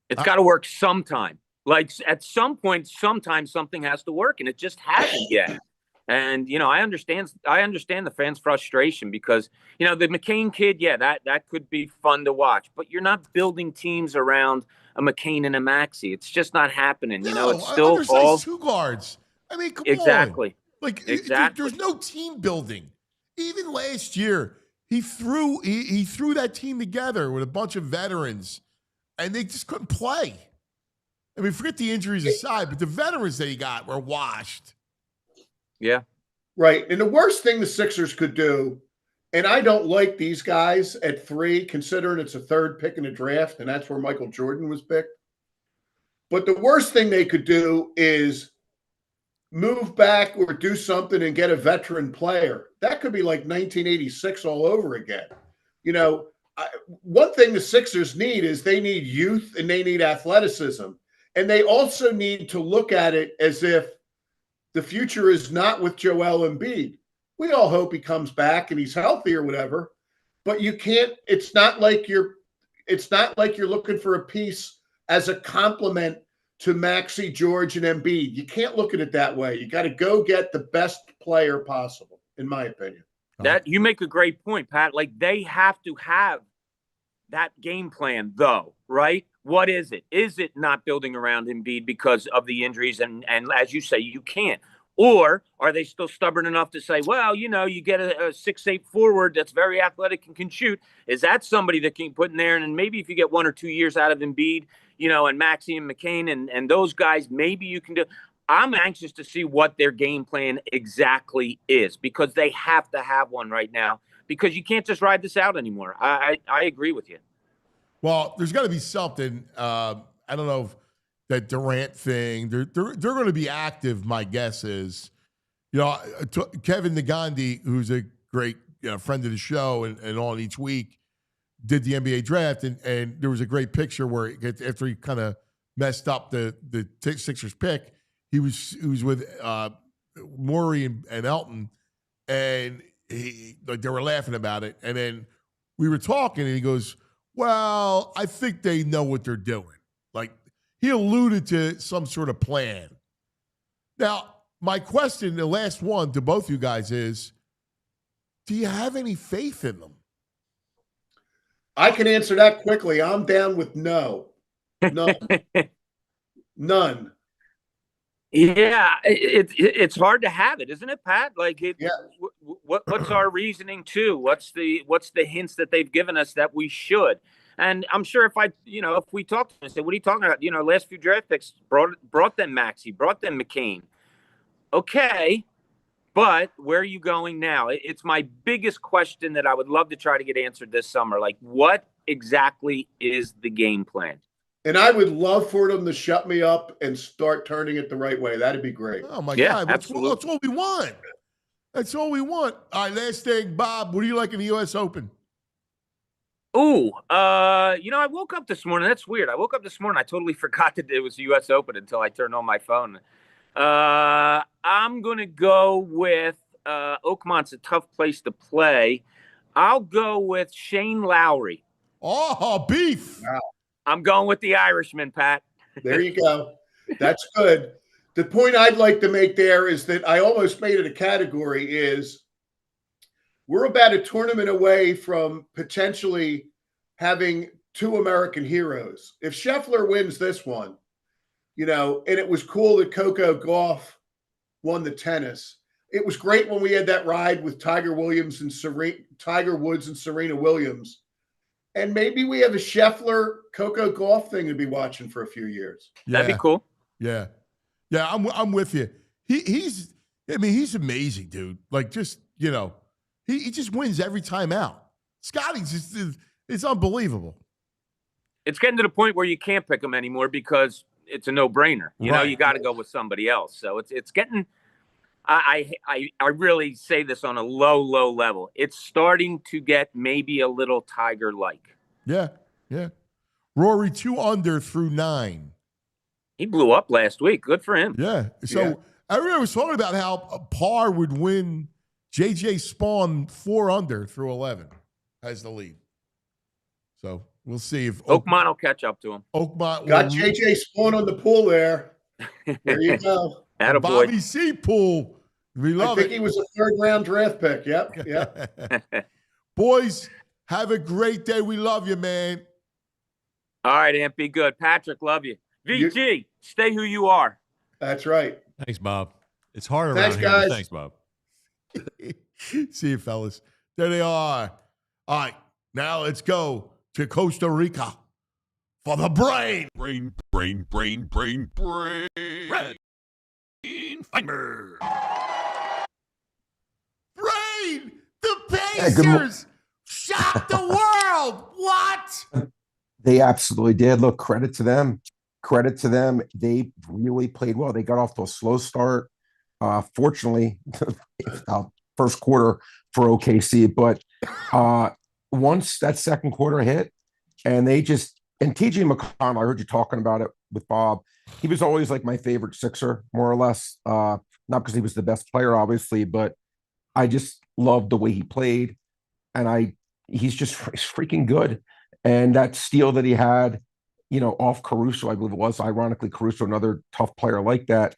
It's got to work sometime. Like, at some point, sometimes something has to work, and it just hasn't yet. And, I understand the fans' frustration because, the McCain kid, yeah, that could be fun to watch. But you're not building teams around a McCain and a Maxey. It's just not happening. No, it's still all two guards. I mean, come exactly. on. Like, exactly. There's no team building. Even last year, he threw that team together with a bunch of veterans, and they just couldn't play. I mean, forget the injuries aside, but the veterans that he got were washed. Yeah. Right. And the worst thing the Sixers could do, and I don't like these guys at 3, considering it's a 3rd pick in the draft, and that's where Michael Jordan was picked. But the worst thing they could do is move back or do something and get a veteran player. That could be like 1986 all over again. One thing the Sixers need is they need youth and they need athleticism. And they also need to look at it as if the future is not with Joel Embiid. We all hope he comes back and he's healthy or whatever, but you can't, it's not like you're looking for a piece as a complement to Maxey, George, and Embiid. You can't look at it that way. You got to go get the best player possible, in my opinion. That you make a great point, Pat. Like, they have to have that game plan, though, right? What is it? Is it not building around Embiid because of the injuries? And as you say, you can't. Or are they still stubborn enough to say, well, you get a 6'8" forward that's very athletic and can shoot. Is that somebody that can put in there? And maybe if you get 1 or 2 years out of Embiid, and Maxey and McCain and those guys, maybe you can do. I'm anxious to see what their game plan exactly is, because they have to have one right now, because you can't just ride this out anymore. I agree with you. Well, there's got to be something. I don't know if that Durant thing. They're going to be active. My guess is, Kevin Nagandi, who's a great friend of the show and on each week, did the NBA draft, and there was a great picture where after he kind of messed up the Sixers pick, he was with Maury and Elton, and they were laughing about it. And then we were talking, and he goes, "Well, I think they know what they're doing." Like, he alluded to some sort of plan. Now, my question, the last one to both you guys is, do you have any faith in them? I can answer that quickly. I'm down with no. None. None. Yeah, it's hard to have it, isn't it, Pat? Like, what's our reasoning too? What's the hints that they've given us that we should? And I'm sure if we talked to them and said, "What are you talking about?" Last few draft picks brought them Maxey, brought them McCain. Okay, but where are you going now? It's my biggest question that I would love to try to get answered this summer. Like, what exactly is the game plan? And I would love for them to shut me up and start turning it the right way. That'd be great. Oh, my Yeah, God. absolutely. That's all we want. That's all we want. All right, last thing, Bob, what do you like in the U.S. Open? Ooh, I woke up this morning. That's weird. I woke up this morning. I totally forgot that it was the U.S. Open until I turned on my phone. I'm going to go with Oakmont's a tough place to play. I'll go with Shane Lowry. Oh, beef. Wow. I'm going with the Irishman, Pat. There you go. That's good. The point I'd like to make there is that I almost made it a category is we're about a tournament away from potentially having two American heroes. If Scheffler wins this one, and it was cool that Coco Gauff won the tennis. It was great when we had that ride with Tiger Woods and Serena Williams. And maybe we have a Scheffler Coco Gauff thing to be watching for a few years. Yeah. That'd be cool. Yeah. Yeah, I'm with you. He's amazing, dude. Like, just, he just wins every time out. Scotty's just, it's unbelievable. It's getting to the point where you can't pick him anymore because it's a no-brainer. You got to go with somebody else. So it's getting I really say this on a low level. It's starting to get maybe a little Tiger-like. Yeah. Rory 2 under through 9. He blew up last week. Good for him. Yeah. So everyone was talking about how Par would win. JJ Spawn 4 under through 11 has the lead. So we'll see if Oakmont will catch up to him. Oakmont got JJ Spawn on the pool there. There you go. Bobby C. Pool. We love it. I think he was a 3rd round draft pick. Yep. Boys, have a great day. We love you, man. All right, Amp, be good. Patrick, love you. VG, stay who you are. That's right. Thanks, Bob. It's hard around Thanks, here. guys. Thanks, Bob. See you, fellas. There they are. All right, now let's go to Costa Rica for the brain. Brain. Feinberg. Brain! The Pacers shocked the world. What? They absolutely did. Look, credit to them. They really played well. They got off to a slow start. Fortunately, first quarter for OKC, but once that second quarter hit, and TJ McConnell, I heard you talking about it with Bob. He was always like my favorite Sixer, more or less. Not because he was the best player, obviously, but I just loved the way he played, and he's freaking good. And that steal that he had, off Caruso, I believe it was, ironically, Caruso, another tough player like that.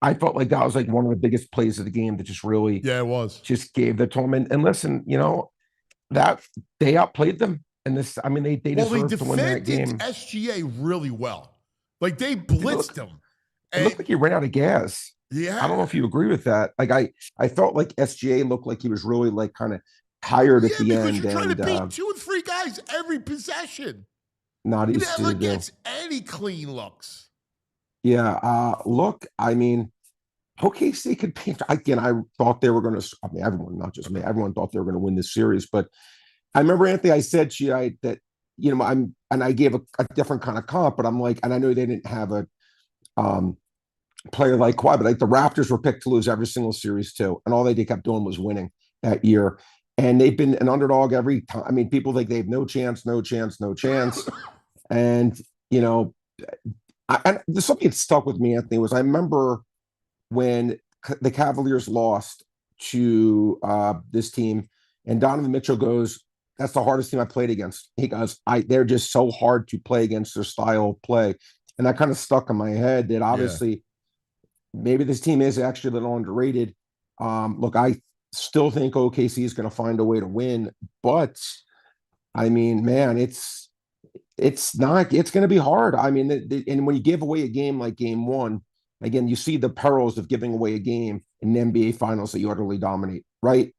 I felt like that was like one of the biggest plays of the game that just really, it was, just gave the tournament. And listen, that they outplayed them. And this, they deserved to win that game. SGA really well. Like, they blitzed him. It looked like he ran out of gas. Yeah. I don't know if you agree with that. Like, I felt like SGA looked like he was really like kind of tired at the end. You're trying to beat 2 and 3 guys every possession. Not easy never to do. gets any clean looks. Yeah. Look, OKC could be, again, I thought they were going to, everyone, not just me, everyone thought they were going to win this series. But I remember, Anthony, I said to you that, I gave a different kind of comp, but I'm like, and I know they didn't have a player like Kawhi, but like the Raptors were picked to lose every single series too. And all they kept doing was winning that year. and they've been an underdog every time. I mean, people think they have no chance. And, you know, and there's something that stuck with me, Anthony, was I remember when the Cavaliers lost to this team, and Donovan Mitchell goes, "That's the hardest team I played against." He goes, "They're just so hard to play against, their style of play." And that kind of stuck in my head that obviously maybe this team is actually a little underrated. Look, I still think OKC is going to find a way to win, but I mean, man, it's going to be hard. I mean, and when you give away a game like game one, again, you see the perils of giving away a game in the NBA finals that you utterly dominate, right?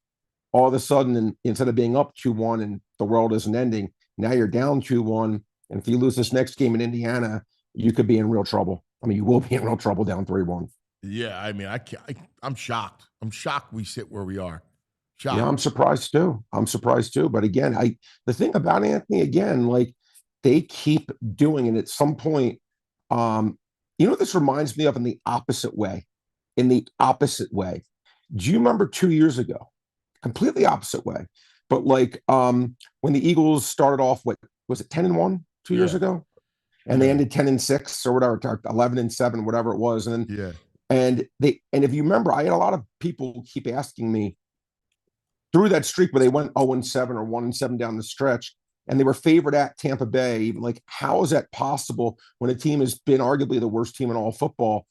All of a sudden, instead of being up 2-1 and the world isn't ending, now you're down 2-1. And if you lose this next game in Indiana, you could be in real trouble. I mean, you will be in real trouble down 3-1. Yeah, I mean, I'm shocked. I'm shocked we sit where we are. Shocked. Yeah, I'm surprised too. But again, the thing about Anthony, again, like they keep doing it at some point. You know what this reminds me of in the opposite way? In the opposite way. Do you remember 2 years ago? Completely opposite way. But like when the Eagles started off, what was it, 10-1 2 years ago? And they ended 10-6 or whatever, 11-7, whatever it was. And then and if you remember, I had a lot of people keep asking me through that streak where they went 0-7 or 1-7 down the stretch, and they were favored at Tampa Bay. Even like, how is that possible when a team has been arguably the worst team in all football?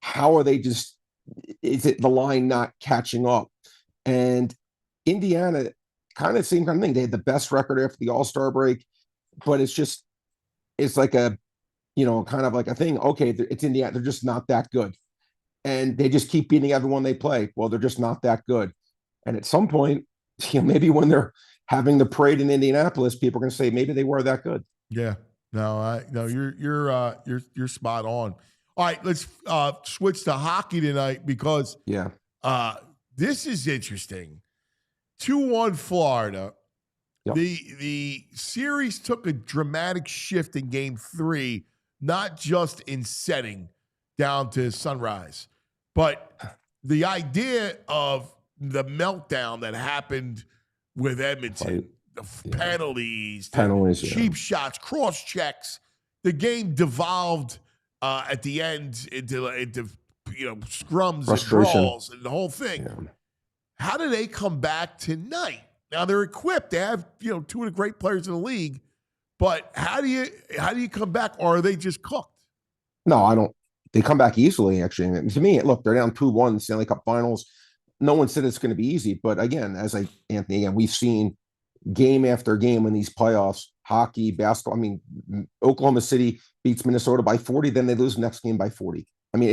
How are they just? Is it the line not catching up? And Indiana, kind of the same kind of thing. They had the best record after the All-Star break, but it's like a, kind of like a thing. Okay, it's Indiana. They're just not that good. And they just keep beating everyone they play. Well, they're just not that good. And at some point, maybe when they're having the parade in Indianapolis, people are going to say maybe they were that good. Yeah. No, you're spot on. All right, let's switch to hockey tonight because this is interesting. 2-1 Florida. Yep. The series took a dramatic shift in game 3, not just in setting down to sunrise, but the idea of the meltdown that happened with Edmonton, the penalties, cheap shots, cross checks. The game devolved at the end into scrums and brawls and the whole thing. Yeah. How do they come back tonight? Now they're equipped. They have two of the great players in the league, but how do you come back, or are they just cooked? No, I don't. They come back easily. Actually, and to me, look, they're down 2-1 Stanley Cup Finals. No one said it's going to be easy, but again, Anthony, we've seen game after game in these playoffs, hockey, basketball. I mean, Oklahoma City beats Minnesota by 40, then they lose the next game by 40. I mean,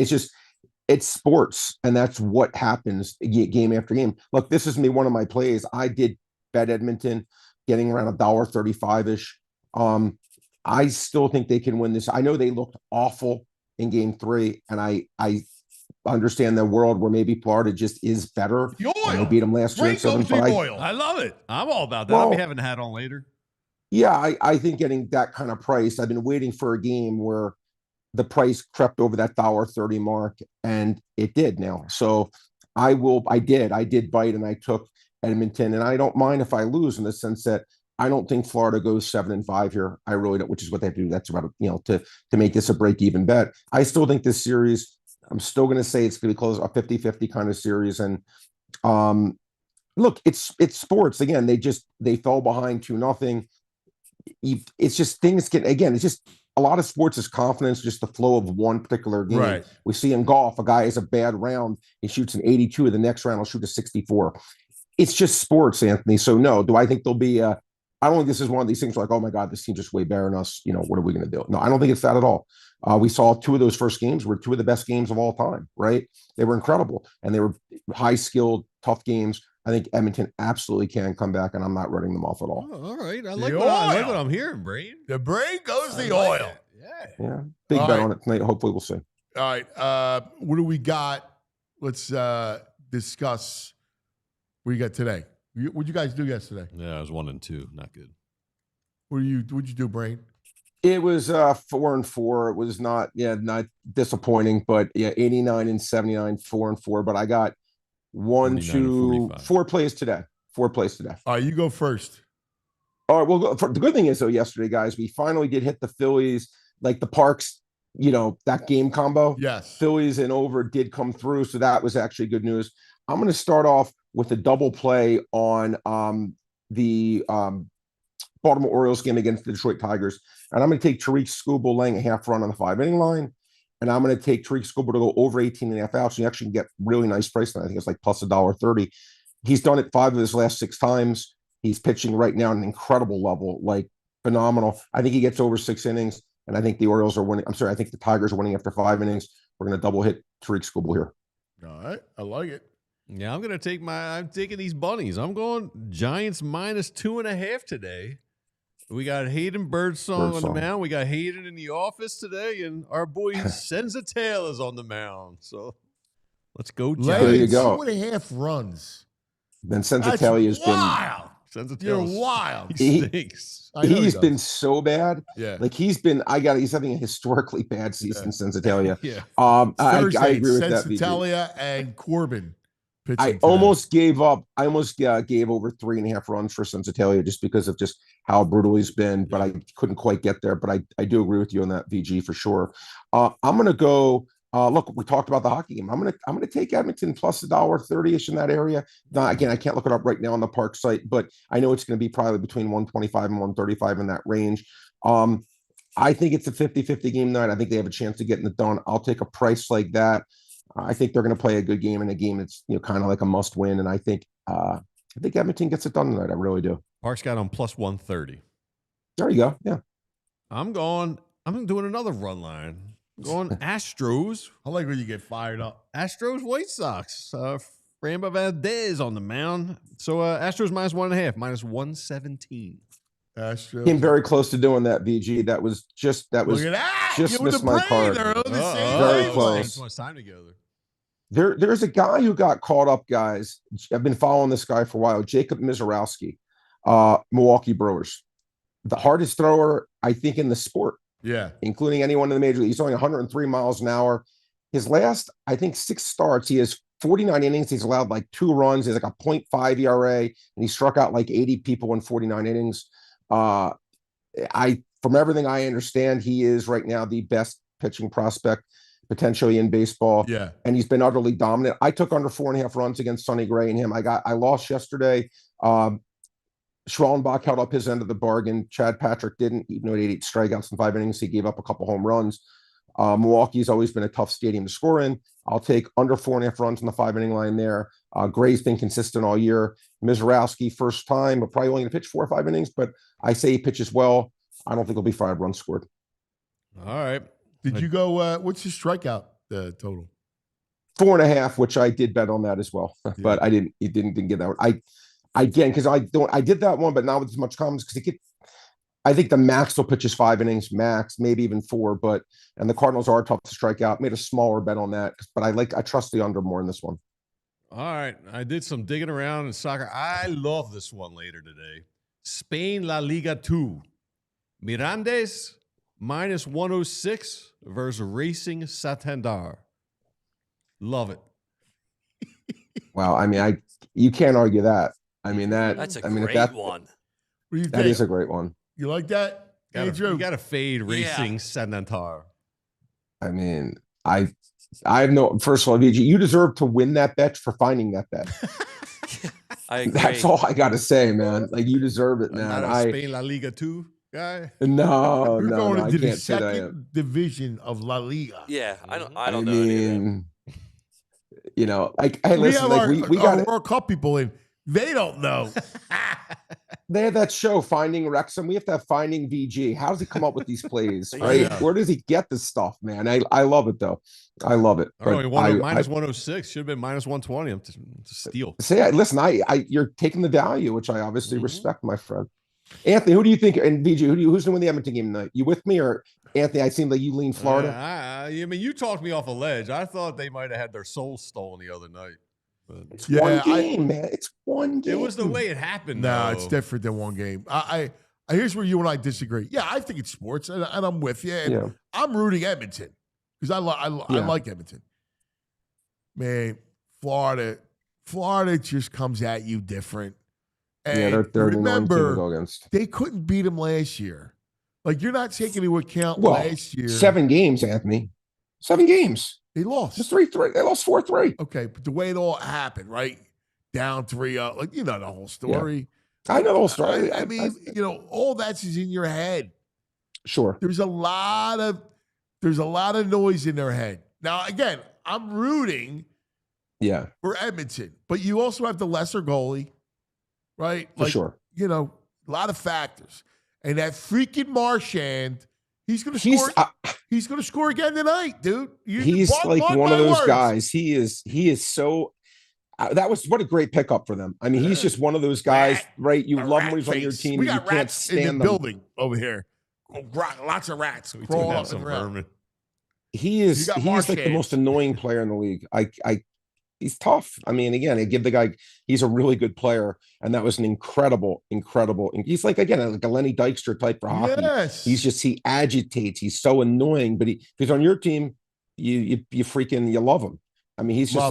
it's sports, and that's what happens game after game. Look, this is one of my plays. I did bet Edmonton, getting around $1.35-ish. I still think they can win this. I know they looked awful in game 3, and I understand the world where maybe Florida just is better. The oil. They beat them last year at 7-5. I love it. I'm all about that. Well, I'll be having a hat on later. Yeah, I think getting that kind of price, I've been waiting for a game where the price crept over that $1.30 mark, and it did now. So I did bite, and I took Edmonton, and I don't mind if I lose in the sense that I don't think Florida goes 7-5 here. I really don't, which is what they do. That's about, to make this a break-even bet. I still think this series, I'm still going to say it's going to be close, a 50-50 kind of series. And look, it's sports. Again, they fell behind 2-0. It's just things it's just a lot of sports is confidence, just the flow of one particular game. Right. We see in golf, a guy has a bad round, he shoots an 82, the next round he'll shoot a 64. It's just sports, Anthony. So no, do I think there'll be I don't think this is one of these things where like, oh my God, this team's just way better than us. What are we going to do? No, I don't think it's that at all. We saw 2 of those first games were 2 of the best games of all time, right? They were incredible, and they were high-skilled, tough games. I think Edmonton absolutely can come back, and I'm not running them off at all. Oh, all right. I like what I'm hearing, Brain. The brain goes the oil. Yeah. Big bet on it tonight. Hopefully we'll see. All right. What do we got? Let's discuss what you got today. What'd you guys do yesterday? Yeah, I was 1-2. Not good. What'd you do, Brain? It was 4-4. It was not disappointing, but 89 and 79, 4-4. But I got 4 plays today. 4 plays today. All right, you go first. All right, well, the good thing is, though, yesterday, guys, we finally did hit the Phillies, like the Parks, that game combo. Yes. Phillies and over did come through, so that was actually good news. I'm going to start off with a double play on the Baltimore Orioles game against the Detroit Tigers, and I'm going to take Tariq Skubal laying a half run on the 5-inning line, and I'm going to take Tariq Skubal to go over 18.5 outs, and you actually can get really nice price. I think it's like plus $1.30. He's done it 5 of his last 6 times. He's pitching right now at an incredible level, like phenomenal. I think he gets over 6 innings, and I think the Orioles are winning. I'm sorry, I think the Tigers are winning after 5 innings. We're going to double hit Tariq Skubal here. All right, I like it. Yeah, I'm taking these bunnies. I'm going Giants minus 2.5 today. We got Hayden Birdsong on the mound. We got Hayden in the office today, and our boy Senzatella is on the mound. So let's go, Giants. There you go. 2.5 runs. Then Senzatella has wild. been. You're wild. He stinks. He's been so bad. Yeah. Like he's having a historically bad season, Senzatella. Yeah. I agree with that. Senzatella and Corbin. I almost gave up. I almost gave over 3.5 runs for Senzatella just because of just how brutal he's been, but I couldn't quite get there. But I do agree with you on that, VG, for sure. I'm gonna go. Look, we talked about the hockey game. I'm gonna take Edmonton plus $1.30-ish in that area. Now, again, I can't look it up right now on the Park site, but I know it's going to be probably between 125 and 135 in that range. I think it's a 50-50 game night. I think they have a chance of getting it done. I'll take a price like that. I think they're going to play a good game in a game that's kind of like a must win, and I think Edmonton gets it done tonight. I really do. Parks got on plus 130. There you go. Yeah, I'm doing another run line. Going Astros. I like when you get fired up. Astros White Sox. Framber Valdez on the mound. So Astros minus 1.5, minus 117. Astros came very close to doing that. VG. That was just Look at that. just You missed were the my card. brainer. Very close. So much time together. There's a guy who got caught up, guys. I've been following this guy for a while. Jacob Mizorowski, Milwaukee Brewers, the hardest thrower I think in the sport. Yeah, including anyone in the major league. He's only 103 miles an hour. His last, I think, 6 starts, he has 49 innings. He's allowed like 2 runs. He's like a 0.5 ERA, and he struck out like 80 people in 49 innings. From everything I understand, he is right now the best pitching prospect potentially in baseball. Yeah, and he's been utterly dominant. I took under 4.5 runs against Sonny Gray and him. I lost yesterday. Schwellenbach held up his end of the bargain. Chad Patrick didn't, even though he had 8 strikeouts in 5 innings. He gave up a couple home runs. Milwaukee's always been a tough stadium to score in. I'll take under 4.5 runs in the 5-inning line there. Gray's been consistent all year. Mizorowski, first time, but probably only going to pitch 4 or 5 innings, but I say he pitches well. I don't think there'll be 5 runs scored. All right. Did you go, what's your strikeout total? 4.5, which I did bet on that as well, but I didn't get that one. I did that one, but not with as much comments because I think the max will pitch is 5 innings, max, maybe even 4, and the Cardinals are tough to strike out. Made a smaller bet on that, but I trust the under more in this one. All right. I did some digging around in soccer. I love this one later today. Spain La Liga 2. Mirandes minus 106 versus Racing Santander. Love it. Wow. I mean, you can't argue that. I mean, that's a great one. That is a great one. You like that? You got to fade Racing Santander. I mean, I have no. First of all, VG, you deserve to win that bet for finding that bet. I agree. That's all I got to say, man. Like you deserve it, man. Not a Spain La Liga 2 guy. We're going into the can't say that. second division of La Liga. Yeah, I don't know any of that. You know, like hey, We listen, have like we our got World Cup people in. They don't know. They have that show, Finding Wrexham. We have to have Finding VG. How does he come up with these plays? Right? Yeah. Where does he get this stuff, man? I love it though. I love it. Oh, minus 106 should have been minus 120. I'm to steal. Say, listen, you're taking the value, which I obviously respect, my friend. Anthony, who do you think? And VG, who's going to win the Edmonton game tonight? You with me or Anthony? I seem like you lean Florida. I mean, you talked me off a ledge. I thought they might have had their soul stolen the other night. It's one game, man. It's one game. It was the way it happened. No, it's different than one game. Here's where you and I disagree. Yeah, I think it's sports, and I'm with you. And I'm rooting Edmonton because I like Edmonton. Man, Florida just comes at you different. And they're an annoying team to remember, go against. they couldn't beat them last year. Like, you're not taking into account Well, last year. 7 games, Anthony. 7 games. They lost. Just 3-3. They lost 4-3. Okay, but the way it all happened, right? Down 3-0. Like, you know the whole story. I know the whole story. I mean, all that's is in your head. Sure. There's a lot of noise in their head. Now, again, I'm rooting for Edmonton, but you also have the lesser goalie, right? For sure. A lot of factors. And that freaking Marchand, he's going to score. He's going to score again tonight, dude. He's like one of those guys. He is so. That was what a great pickup for them. I mean, he's just one of those guys, right? You love him when he's on your team. We you got can't rats stand in the them. building over here. Lots of rats crawling up and around. He's like the most annoying player in the league. He's tough. I mean, again, I give the guy, he's a really good player. And that was an incredible. He's like, again, like a Lenny Dykstra type for hockey. Yes. He agitates. He's so annoying, but if he's on your team, you love him. I mean, he's a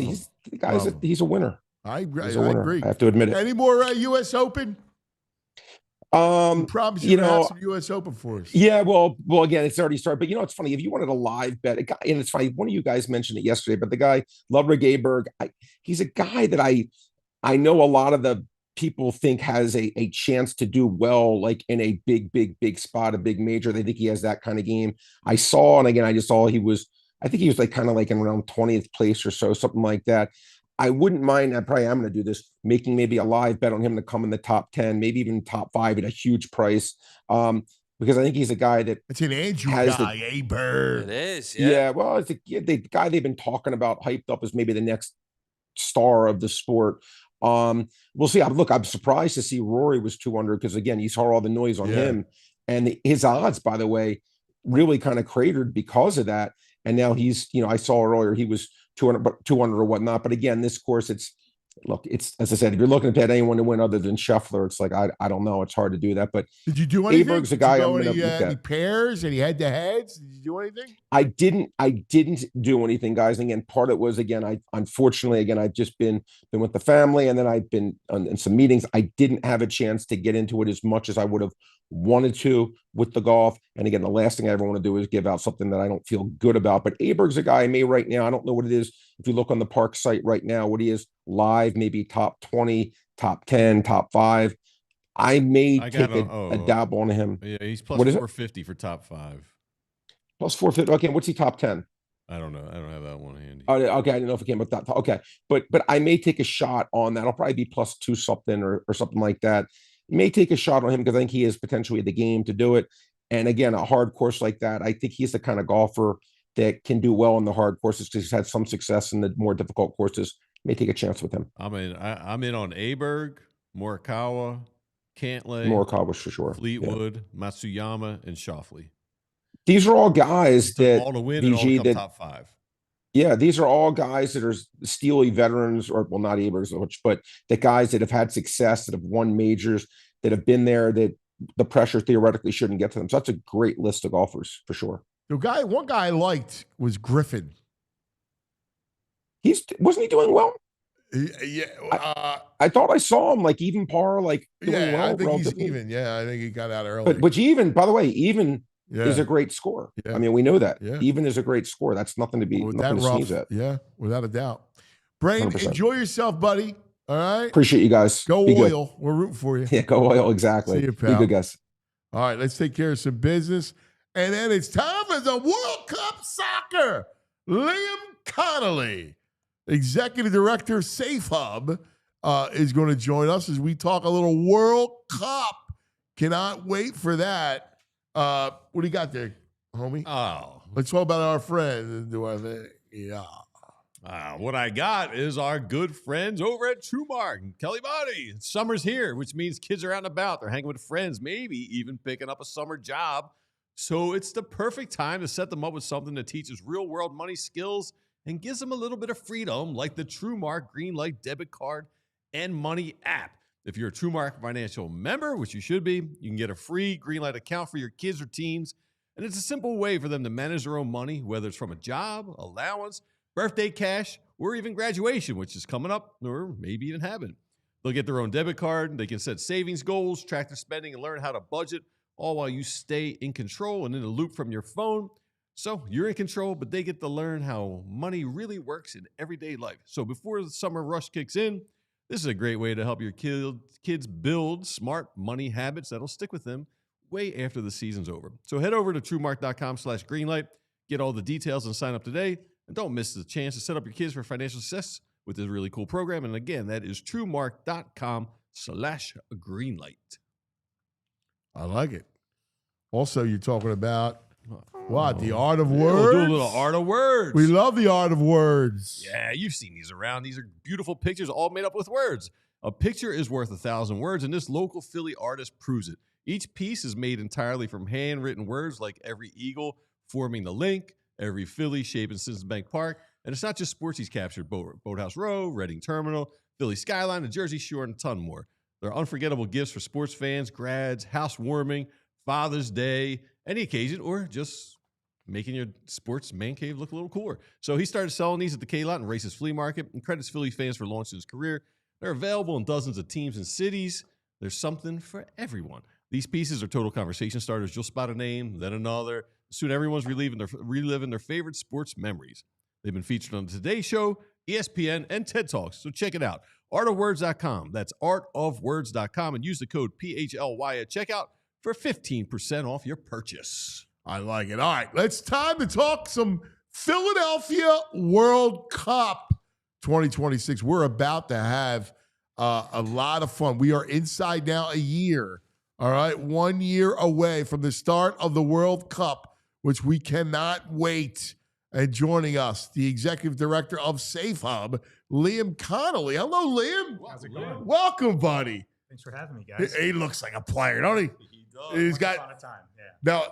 winner. I agree. He's a winner. I agree. I have to admit it. Any more U.S. Open? You promised you have some U.S. Open for us. Yeah, well, again, it's already started. But it's funny. If you wanted a live bet, and it's funny, one of you guys mentioned it yesterday, but the guy, Ludwig Aberg, he's a guy that I know a lot of the people think has a chance to do well, like in a big spot, a big major. They think he has that kind of game. I saw, and again, I just saw I think he was like kind of like in around 20th place or so, something like that. I wouldn't mind, I probably am going to do this, making maybe a live bet on him to come in the top 10, maybe even top 5 at a huge price. Because I think he's a guy that it's an Andrew guy, Aberg. It is, yeah. Well, it's the guy they've been talking about, hyped up as maybe the next star of the sport. We'll see. I'm surprised to see Rory was 200 because again, you saw all the noise on him, and his odds, by the way, really kind of cratered because of that. And now he's, I saw earlier he was 200 or whatnot. But again, this course, it's as I said, if you're looking to bet anyone to win other than Scheffler, it's like I don't know. It's hard to do that. But did you do anything? Aberg's a guy I'm going to look at. Any pairs? Any head-to-heads? Did you do anything? I didn't do anything, guys. And again, part of it was unfortunately, I've just been with the family, and then I've been in some meetings. I didn't have a chance to get into it as much as I would have wanted to with the golf. And again, the last thing I ever want to do is give out something that I don't feel good about. But Aberg's a guy I may right now, I don't know what it is. If you look on the Park site right now, what he is live, maybe top 20, top 10, top 5. I may take a dabble on him. Yeah, he's plus 450 for top 5. Plus 450. Okay, what's he top 10? I don't know. I don't have that one handy. Oh, okay. I didn't know if it came with that. Okay, but I may take a shot on that. I'll probably be plus 2 something or something like that. May take a shot on him because I think he is potentially the game to do it. And again, a hard course like that, I think he's the kind of golfer that can do well in the hard courses because he's had some success in the more difficult courses. May take a chance with him. I'm in on Aberg, Morikawa, Cantlay, Morikawa for sure, Fleetwood, Matsuyama, and Schauffele. These are all guys that all to win and all to come top 5. Yeah, these are all guys that are steely veterans, or well, not Abergs, but the guys that have had success, that have won majors, that have been there, that the pressure theoretically shouldn't get to them. So that's a great list of golfers for sure. One guy I liked was Griffin. Wasn't he doing well? Yeah, I thought I saw him like even par, like doing well. I think he's even. Yeah, I think he got out early. But even, by the way, is a great score. Yeah. I mean, we know that. Yeah. Even is a great score. That's nothing to sneeze at. Yeah, without a doubt. Brain, 100%. Enjoy yourself, buddy. All right. Appreciate you guys. Go Be Oil. Good. We're rooting for you. Yeah, go Oil. Exactly. See you, pal. Be good, guys. All right, let's take care of some business. And then it's time for the World Cup Soccer. Liam Connolly, Executive Director of Safe Hub, is going to join us as we talk a little World Cup. Cannot wait for that. What do you got there, homie? Oh. Let's talk about our friends and do our thing. Yeah. What I got is our good friends over at TrueMark and Kelly Body. Summer's here, which means kids are out and about. They're hanging with friends, maybe even picking up a summer job. So it's the perfect time to set them up with something that teaches real-world money skills and gives them a little bit of freedom, like the TrueMark Green Light Debit Card and Money app. If you're a TrueMark Financial member, which you should be, you can get a free Greenlight account for your kids or teens. And it's a simple way for them to manage their own money, whether it's from a job, allowance, birthday cash, or even graduation, which is coming up or maybe even happening. They'll get their own debit card. They can set savings goals, track their spending, and learn how to budget, all while you stay in control and in the loop from your phone. So you're in control, but they get to learn how money really works in everyday life. So before the summer rush kicks in, this is a great way to help your kids build smart money habits that'll stick with them way after the season's over. So head over to truemark.com/greenlight, get all the details and sign up today. And don't miss the chance to set up your kids for financial success with this really cool program. And again, that is truemark.com/greenlight. I like it. Also, you're talking about what? The art of words? We'll do a little art of words. We love the art of words. Yeah, you've seen these around. These are beautiful pictures all made up with words. A picture is worth 1,000 words, and this local Philly artist proves it. Each piece is made entirely from handwritten words, like every eagle forming the link, every Philly shaping Citizens Bank Park. And it's not just sports he's captured. Boathouse Row, Reading Terminal, Philly Skyline, the Jersey Shore, and a ton more. They're unforgettable gifts for sports fans, grads, housewarming, Father's Day, any occasion, or just making your sports man cave look a little cooler. So he started selling these at the K-Lot and Races Flea Market, and credits Philly fans for launching his career. They're available in dozens of teams and cities. There's something for everyone. These pieces are total conversation starters. You'll spot a name, then another. Soon everyone's reliving their favorite sports memories. They've been featured on the Today Show, ESPN, and TED Talks. So check it out. Artofwords.com. That's artofwords.com, and use the code PHLY at checkout for 15% off your purchase. I like it. All right, it's time to talk some Philadelphia World Cup 2026. We're about to have a lot of fun. We are inside now a year, all right? 1 year away from the start of the World Cup, which we cannot wait. And joining us, the executive director of Safe Hub, Liam Connolly. Hello, Liam. How's it going? Welcome, buddy. Thanks for having me, guys. He looks like a player, don't he? He does. He's got a lot of time. Yeah. Now,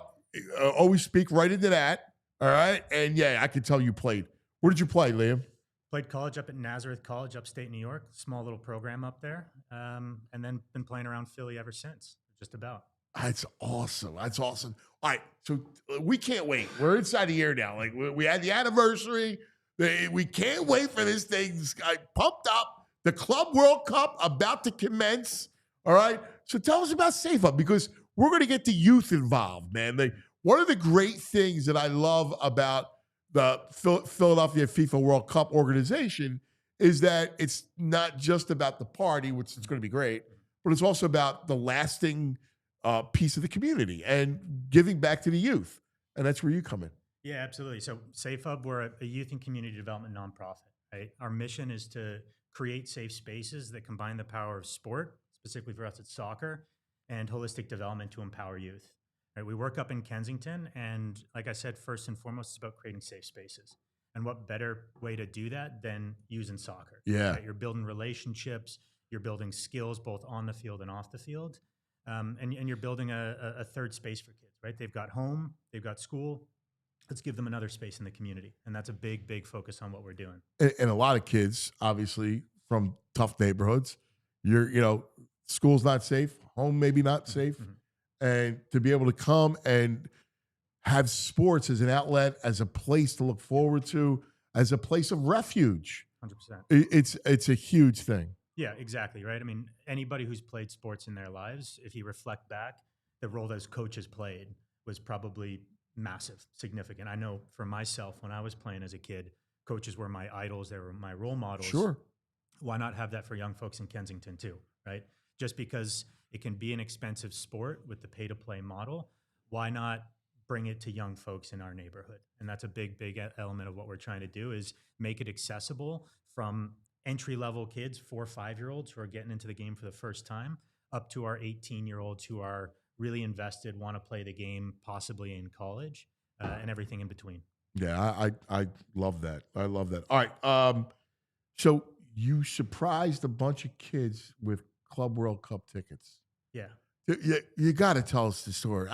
always speak right into that. All right. And yeah, I can tell you played. Where did you play, Liam? Played college up at Nazareth College, upstate New York. Small little program up there. And then been playing around Philly ever since, just about. That's awesome. That's awesome. All right. So we can't wait. We're inside a year now. Like we had the anniversary. We can't wait for this thing. This guy pumped up. The Club World Cup about to commence. All right. So tell us about Safe Hub, because we're going to get the youth involved, man. One of the great things that I love about the Philadelphia FIFA World Cup organization is that it's not just about the party, which is going to be great, but it's also about the lasting piece of the community and giving back to the youth. And that's where you come in. Yeah, absolutely. So Safe Hub, we're a youth and community development nonprofit, right? Our mission is to create safe spaces that combine the power of sport, specifically for us it's soccer, and holistic development to empower youth. Right? We work up in Kensington, and like I said, first and foremost, it's about creating safe spaces. And what better way to do that than using soccer? Yeah. Right? You're building relationships, you're building skills both on the field and off the field. And you're building a third space for kids, right? They've got home, they've got school. Let's give them another space in the community. And that's a big, big focus on what we're doing. And a lot of kids, obviously, from tough neighborhoods, school's not safe, home maybe not safe. Mm-hmm. And to be able to come and have sports as an outlet, as a place to look forward to, as a place of refuge. 100%. It's a huge thing. Yeah, exactly, right? I mean, anybody who's played sports in their lives, if you reflect back, the role those coaches played was probably massive, significant. I know for myself, when I was playing as a kid, coaches were my idols. They were my role models. Sure. Why not have that for young folks in Kensington too, right? Just because it can be an expensive sport with the pay-to-play model, why not bring it to young folks in our neighborhood? And that's a big, big element of what we're trying to do is make it accessible from entry-level kids, 4 or 5-year-olds who are getting into the game for the first time, up to our 18-year-olds who are really invested, want to play the game, possibly in college, and everything in between. Yeah, I love that. I love that. All right. So you surprised a bunch of kids with Club World Cup tickets. Yeah. You got to tell us the story.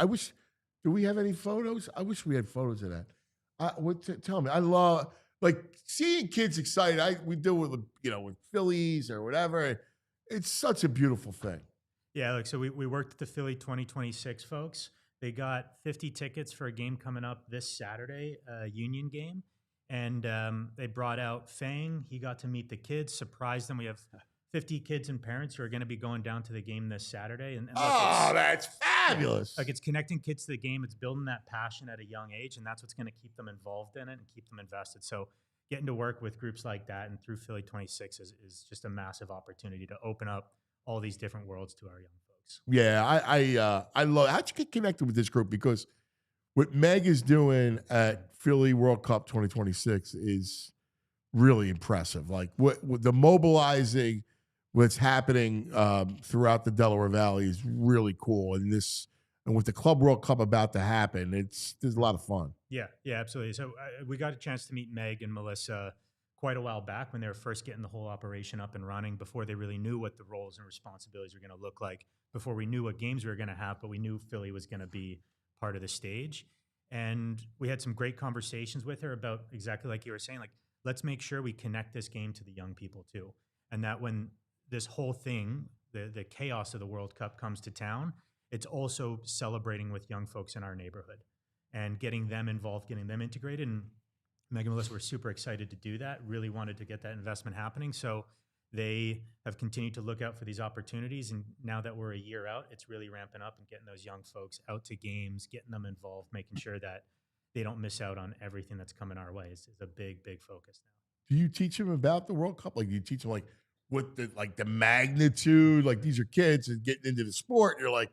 Do we have any photos? I wish we had photos of that. Tell me. I love, seeing kids excited. We do it with Phillies or whatever. It's such a beautiful thing. Yeah, so we worked with the Philly 2026 folks. They got 50 tickets for a game coming up this Saturday, a Union game. And they brought out Fang. He got to meet the kids, surprised them. We have 50 kids and parents who are going to be going down to the game this Saturday. And look, that's fabulous. Like, it's connecting kids to the game. It's building that passion at a young age, and that's what's going to keep them involved in it and keep them invested. So getting to work with groups like that and through Philly 26 is just a massive opportunity to open up all these different worlds to our young folks. Yeah, I love. How'd you get connected with this group? Because what Meg is doing at Philly World Cup 2026 is really impressive. Like what the mobilizing, what's happening throughout the Delaware Valley is really cool. And with the Club World Cup about to happen, there's a lot of fun. Yeah, absolutely. So we got a chance to meet Meg and Melissa quite a while back when they were first getting the whole operation up and running, before they really knew what the roles and responsibilities were going to look like, before we knew what games we were going to have, but we knew Philly was going to be part of the stage. And we had some great conversations with her about exactly like you were saying, like, let's make sure we connect this game to the young people too. And that when this whole thing, the chaos of the World Cup comes to town, it's also celebrating with young folks in our neighborhood and getting them involved, getting them integrated. And Meg and Melissa were super excited to do that, really wanted to get that investment happening. So they have continued to look out for these opportunities. And now that we're a year out, it's really ramping up and getting those young folks out to games, getting them involved, making sure that they don't miss out on everything that's coming our way. It's a big, big focus now. Do you teach them about the World Cup? Like, do you teach them what the magnitude? Like, these are kids and getting into the sport. And you're like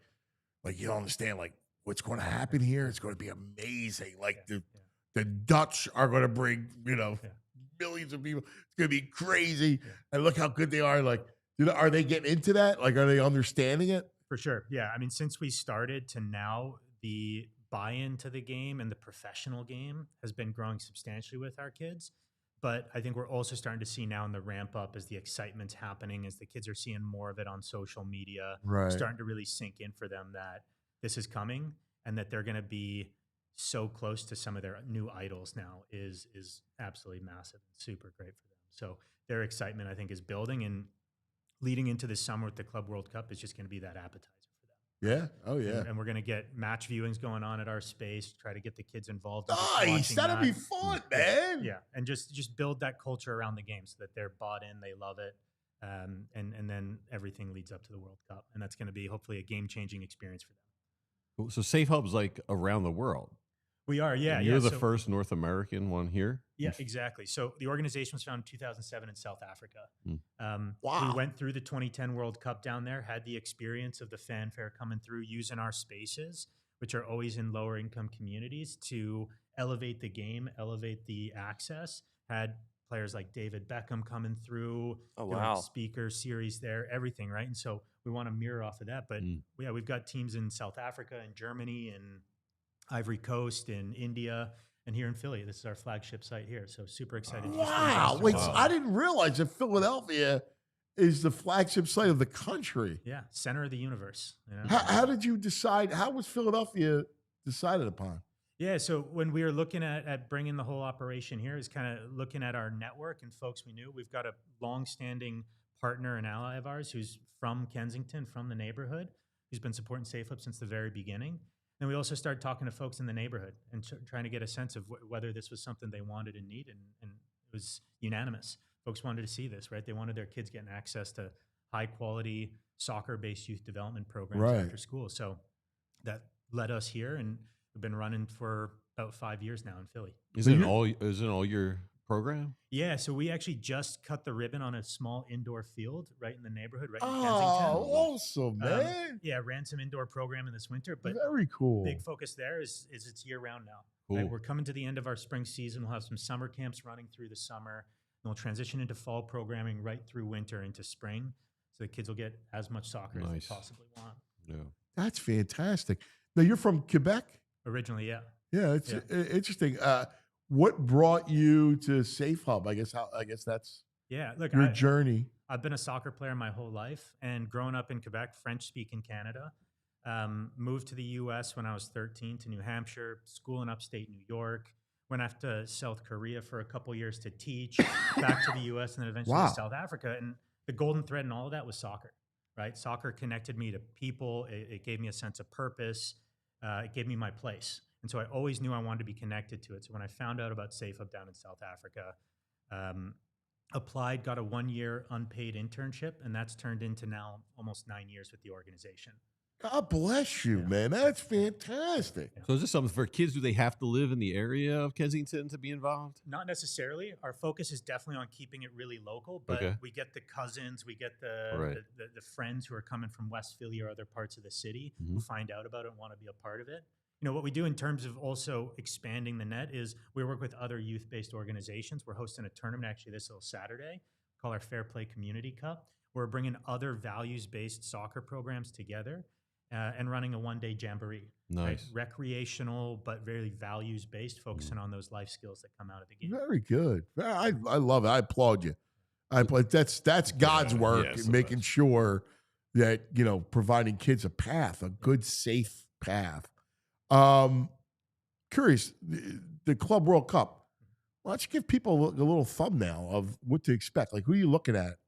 you don't understand what's going to happen here. It's going to be amazing. Like the Dutch are going to bring millions of people. It's going to be crazy. And look how good they are. Like, are they getting into that? Like, are they understanding it? For sure. Yeah. I mean, since we started to now, the buy-in to the game and the professional game has been growing substantially with our kids. But I think we're also starting to see now in the ramp up, as the excitement's happening, as the kids are seeing more of it on social media, starting to really sink in for them that this is coming and that they're going to be so close to some of their new idols now is absolutely massive and super great for them. So their excitement, I think, is building, and leading into this summer with the Club World Cup is just going to be that appetizer for them. Yeah. Oh, yeah. And we're going to get match viewings going on at our space, try to get the kids involved. Nice. That'll be fun, man. Yeah. And just build that culture around the game so that they're bought in, they love it. And then everything leads up to the World Cup. And that's going to be hopefully a game-changing experience for them. So Safe Hub's like around the world. We are, yeah. And you're the first North American one here? Yeah, exactly. So the organization was founded in 2007 in South Africa. Wow. We went through the 2010 World Cup down there, had the experience of the fanfare coming through, using our spaces, which are always in lower income communities, to elevate the game, elevate the access. Had players like David Beckham coming through, speaker series there, everything, right? And so we want to mirror off of that. But yeah, we've got teams in South Africa and Germany and Ivory Coast and India, and here in Philly. This is our flagship site here. So super excited. Wow. Wait, so I didn't realize that Philadelphia is the flagship site of the country. Yeah. Center of the universe. You know? How did you decide? How was Philadelphia decided upon? Yeah. So when we were looking at bringing the whole operation here, is kind of looking at our network and folks we knew. We've got a long-standing partner and ally of ours who's from Kensington, from the neighborhood, who's been supporting Safe Hub since the very beginning. And we also started talking to folks in the neighborhood and trying to get a sense of whether this was something they wanted and needed. And it was unanimous. Folks wanted to see this, right? They wanted their kids getting access to high-quality soccer-based youth development programs after school. So that led us here, and we've been running for about 5 years now in Philly. Is it all your program? Yeah, so we actually just cut the ribbon on a small indoor field right in the neighborhood, right in Kensington. Oh, awesome, man. Yeah, ran some indoor programming this winter, but very cool. Big focus there is it's year-round now. Cool. Right? We're coming to the end of our spring season. We'll have some summer camps running through the summer, and we'll transition into fall programming right through winter into spring, so the kids will get as much soccer as they possibly want. Yeah, that's fantastic. Now, you're from Quebec? Originally, yeah. Yeah, it's interesting. What brought you to Safe Hub? I guess that's your journey. I've been a soccer player my whole life, and growing up in Quebec, French-speaking Canada. Moved to the U.S. when I was 13 to New Hampshire, school in upstate New York. Went off to South Korea for a couple years to teach, back to the U.S. and then eventually to South Africa. And the golden thread in all of that was soccer, right? Soccer connected me to people. It gave me a sense of purpose. It gave me my place. And so I always knew I wanted to be connected to it. So when I found out about Safe Hub down in South Africa, applied, got a 1-year unpaid internship, and that's turned into now almost 9 years with the organization. God bless you, man. That's fantastic. So is this something for kids? Do they have to live in the area of Kensington to be involved? Not necessarily. Our focus is definitely on keeping it really local, but we get the cousins, we get the friends who are coming from West Philly or other parts of the city who find out about it and want to be a part of it. You know, what we do in terms of also expanding the net is we work with other youth-based organizations. We're hosting a tournament actually this little Saturday called our Fair Play Community Cup. We're bringing other values-based soccer programs together and running a one-day jamboree. Nice. Right? Recreational, but very values-based, focusing on those life skills that come out of the game. Very good. I love it. I applaud you. That's God's work, making sure that, you know, providing kids a path, a good, safe path. Curious, the Club World Cup. Why don't you give people a little thumbnail of what to expect? Like, who are you looking at?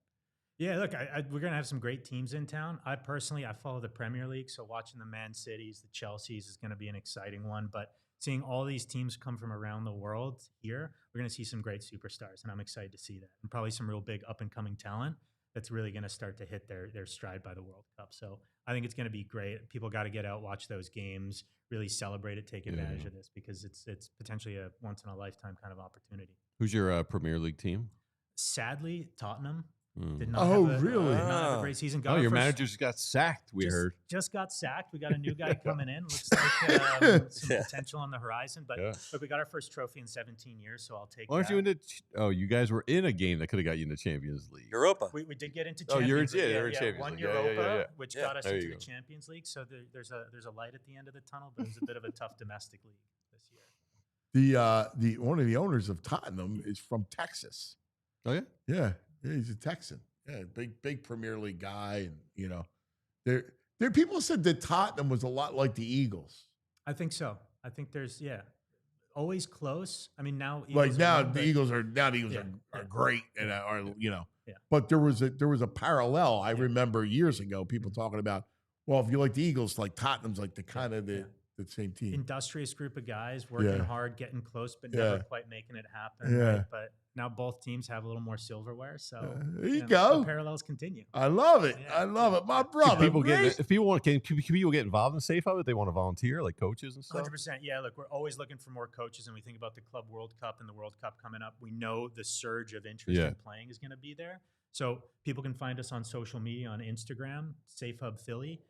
Yeah, look, we're going to have some great teams in town. I follow the Premier League, so watching the Man Cities, the Chelseas is going to be an exciting one. But seeing all these teams come from around the world here, we're going to see some great superstars, and I'm excited to see that. And probably some real big up-and-coming talent that's really going to start to hit their stride by the World Cup. So I think it's going to be great. People got to get out, watch those games, really celebrate it, take advantage of this, because it's potentially a once-in-a-lifetime kind of opportunity. Who's your Premier League team? Sadly, Tottenham. Did not have a great season. Your manager just got sacked, we heard. Just got sacked. We got a new guy coming in. Looks like some potential on the horizon. But look, we got our first trophy in 17 years, so I'll take Aren't that. you into you guys were in a game that could have got you into Champions League. Europa. We did get into Champions Champions League. You're in Champions One League. Europa, which got us There into you the go. Champions League. So there's a light at the end of the tunnel, but it was a bit of a tough domestic league this year. The one of the owners of Tottenham is from Texas. Oh yeah? Yeah, he's a Texan. Yeah, big Premier League guy, and you know, there people said that Tottenham was a lot like the Eagles. I think so. I think there's always close. I mean, now the Eagles are great and are But there was a parallel. I remember years ago people talking about, well, if you like the Eagles, like Tottenham's like the kind of the same team. Industrious group of guys working hard, getting close, but never quite making it happen. Yeah. Right? But now both teams have a little more silverware, so there you go. The parallels continue. I love it. I love it, my brother. Can people get involved in Safe Hub if they want to volunteer, like coaches and stuff? 100%. Yeah, look, we're always looking for more coaches, and we think about the Club World Cup and the World Cup coming up. We know the surge of interest in playing is going to be there. So people can find us on social media, on Instagram, Safe Hub Philly.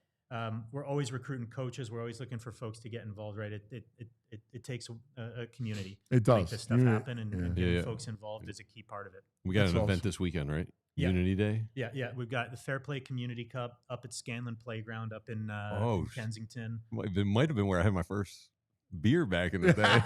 We're always recruiting coaches. We're always looking for folks to get involved, right? It takes a community to make this stuff happen, and getting folks involved is a key part of it. We got an event this weekend, right? Yeah. Unity Day? Yeah. We've got the Fair Play Community Cup up at Scanlon Playground up in Kensington. It might have been where I had my first beer back in the day.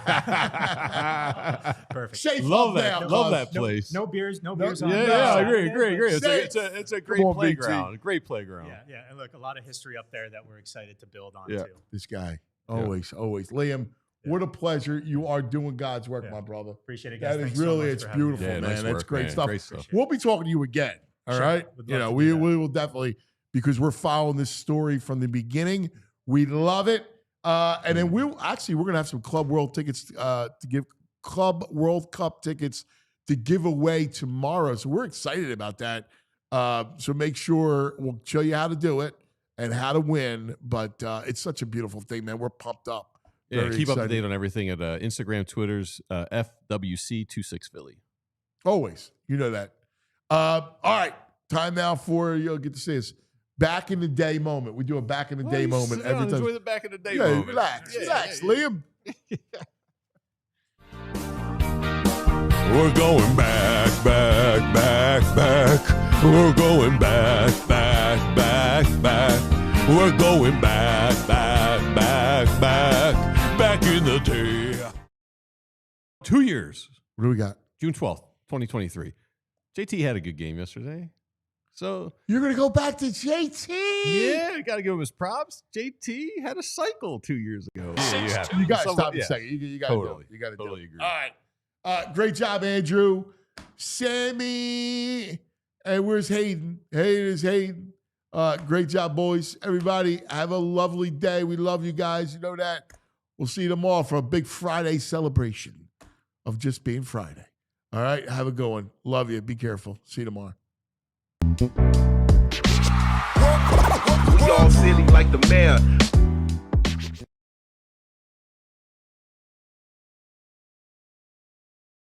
Perfect. Safe love up that place. No beers on. Yeah, I agree. It's a great playground. Great playground. Yeah. And look, a lot of history up there that we're excited to build on too. This guy, always. Liam, what a pleasure. You are doing God's work, my brother. Appreciate it, guys. That Thanks is so really, much it's for having me. beautiful, man. nice That's work, great man. stuff. Great stuff. We'll be talking to you again. All right. Would love to do that. We will definitely, because we're following this story from the beginning. We love it. And then we're going to have some Club World tickets to give Club World Cup tickets to give away tomorrow. So we're excited about that. So make sure we'll show you how to do it and how to win. But it's such a beautiful thing, man. We're pumped up. Yeah, Very keep up to excited. date on everything at Instagram, Twitter's FWC26Philly. Always. You know that. All right. Time now for, you'll get to see us. Back in the day moment. We do a back in the day moment every time. Enjoy the back in the day moment. Relax, Liam. We're going back. We're going back. We're going back in the day. 2 years. What do we got? June 12th, 2023. JT had a good game yesterday. So you're going to go back to JT? Yeah, got to give him his props. JT had a cycle 2 years ago. You got to stop a second. You got to do it. You got to totally do it. agree. All right. Great job, Andrew. Sammy. And where's Hayden? Hayden. Great job, boys. Everybody, have a lovely day. We love you guys. You know that. We'll see you tomorrow for a big Friday celebration of just being Friday. All right. Have a good one. Love you. Be careful. See you tomorrow. We all silly like the mayor.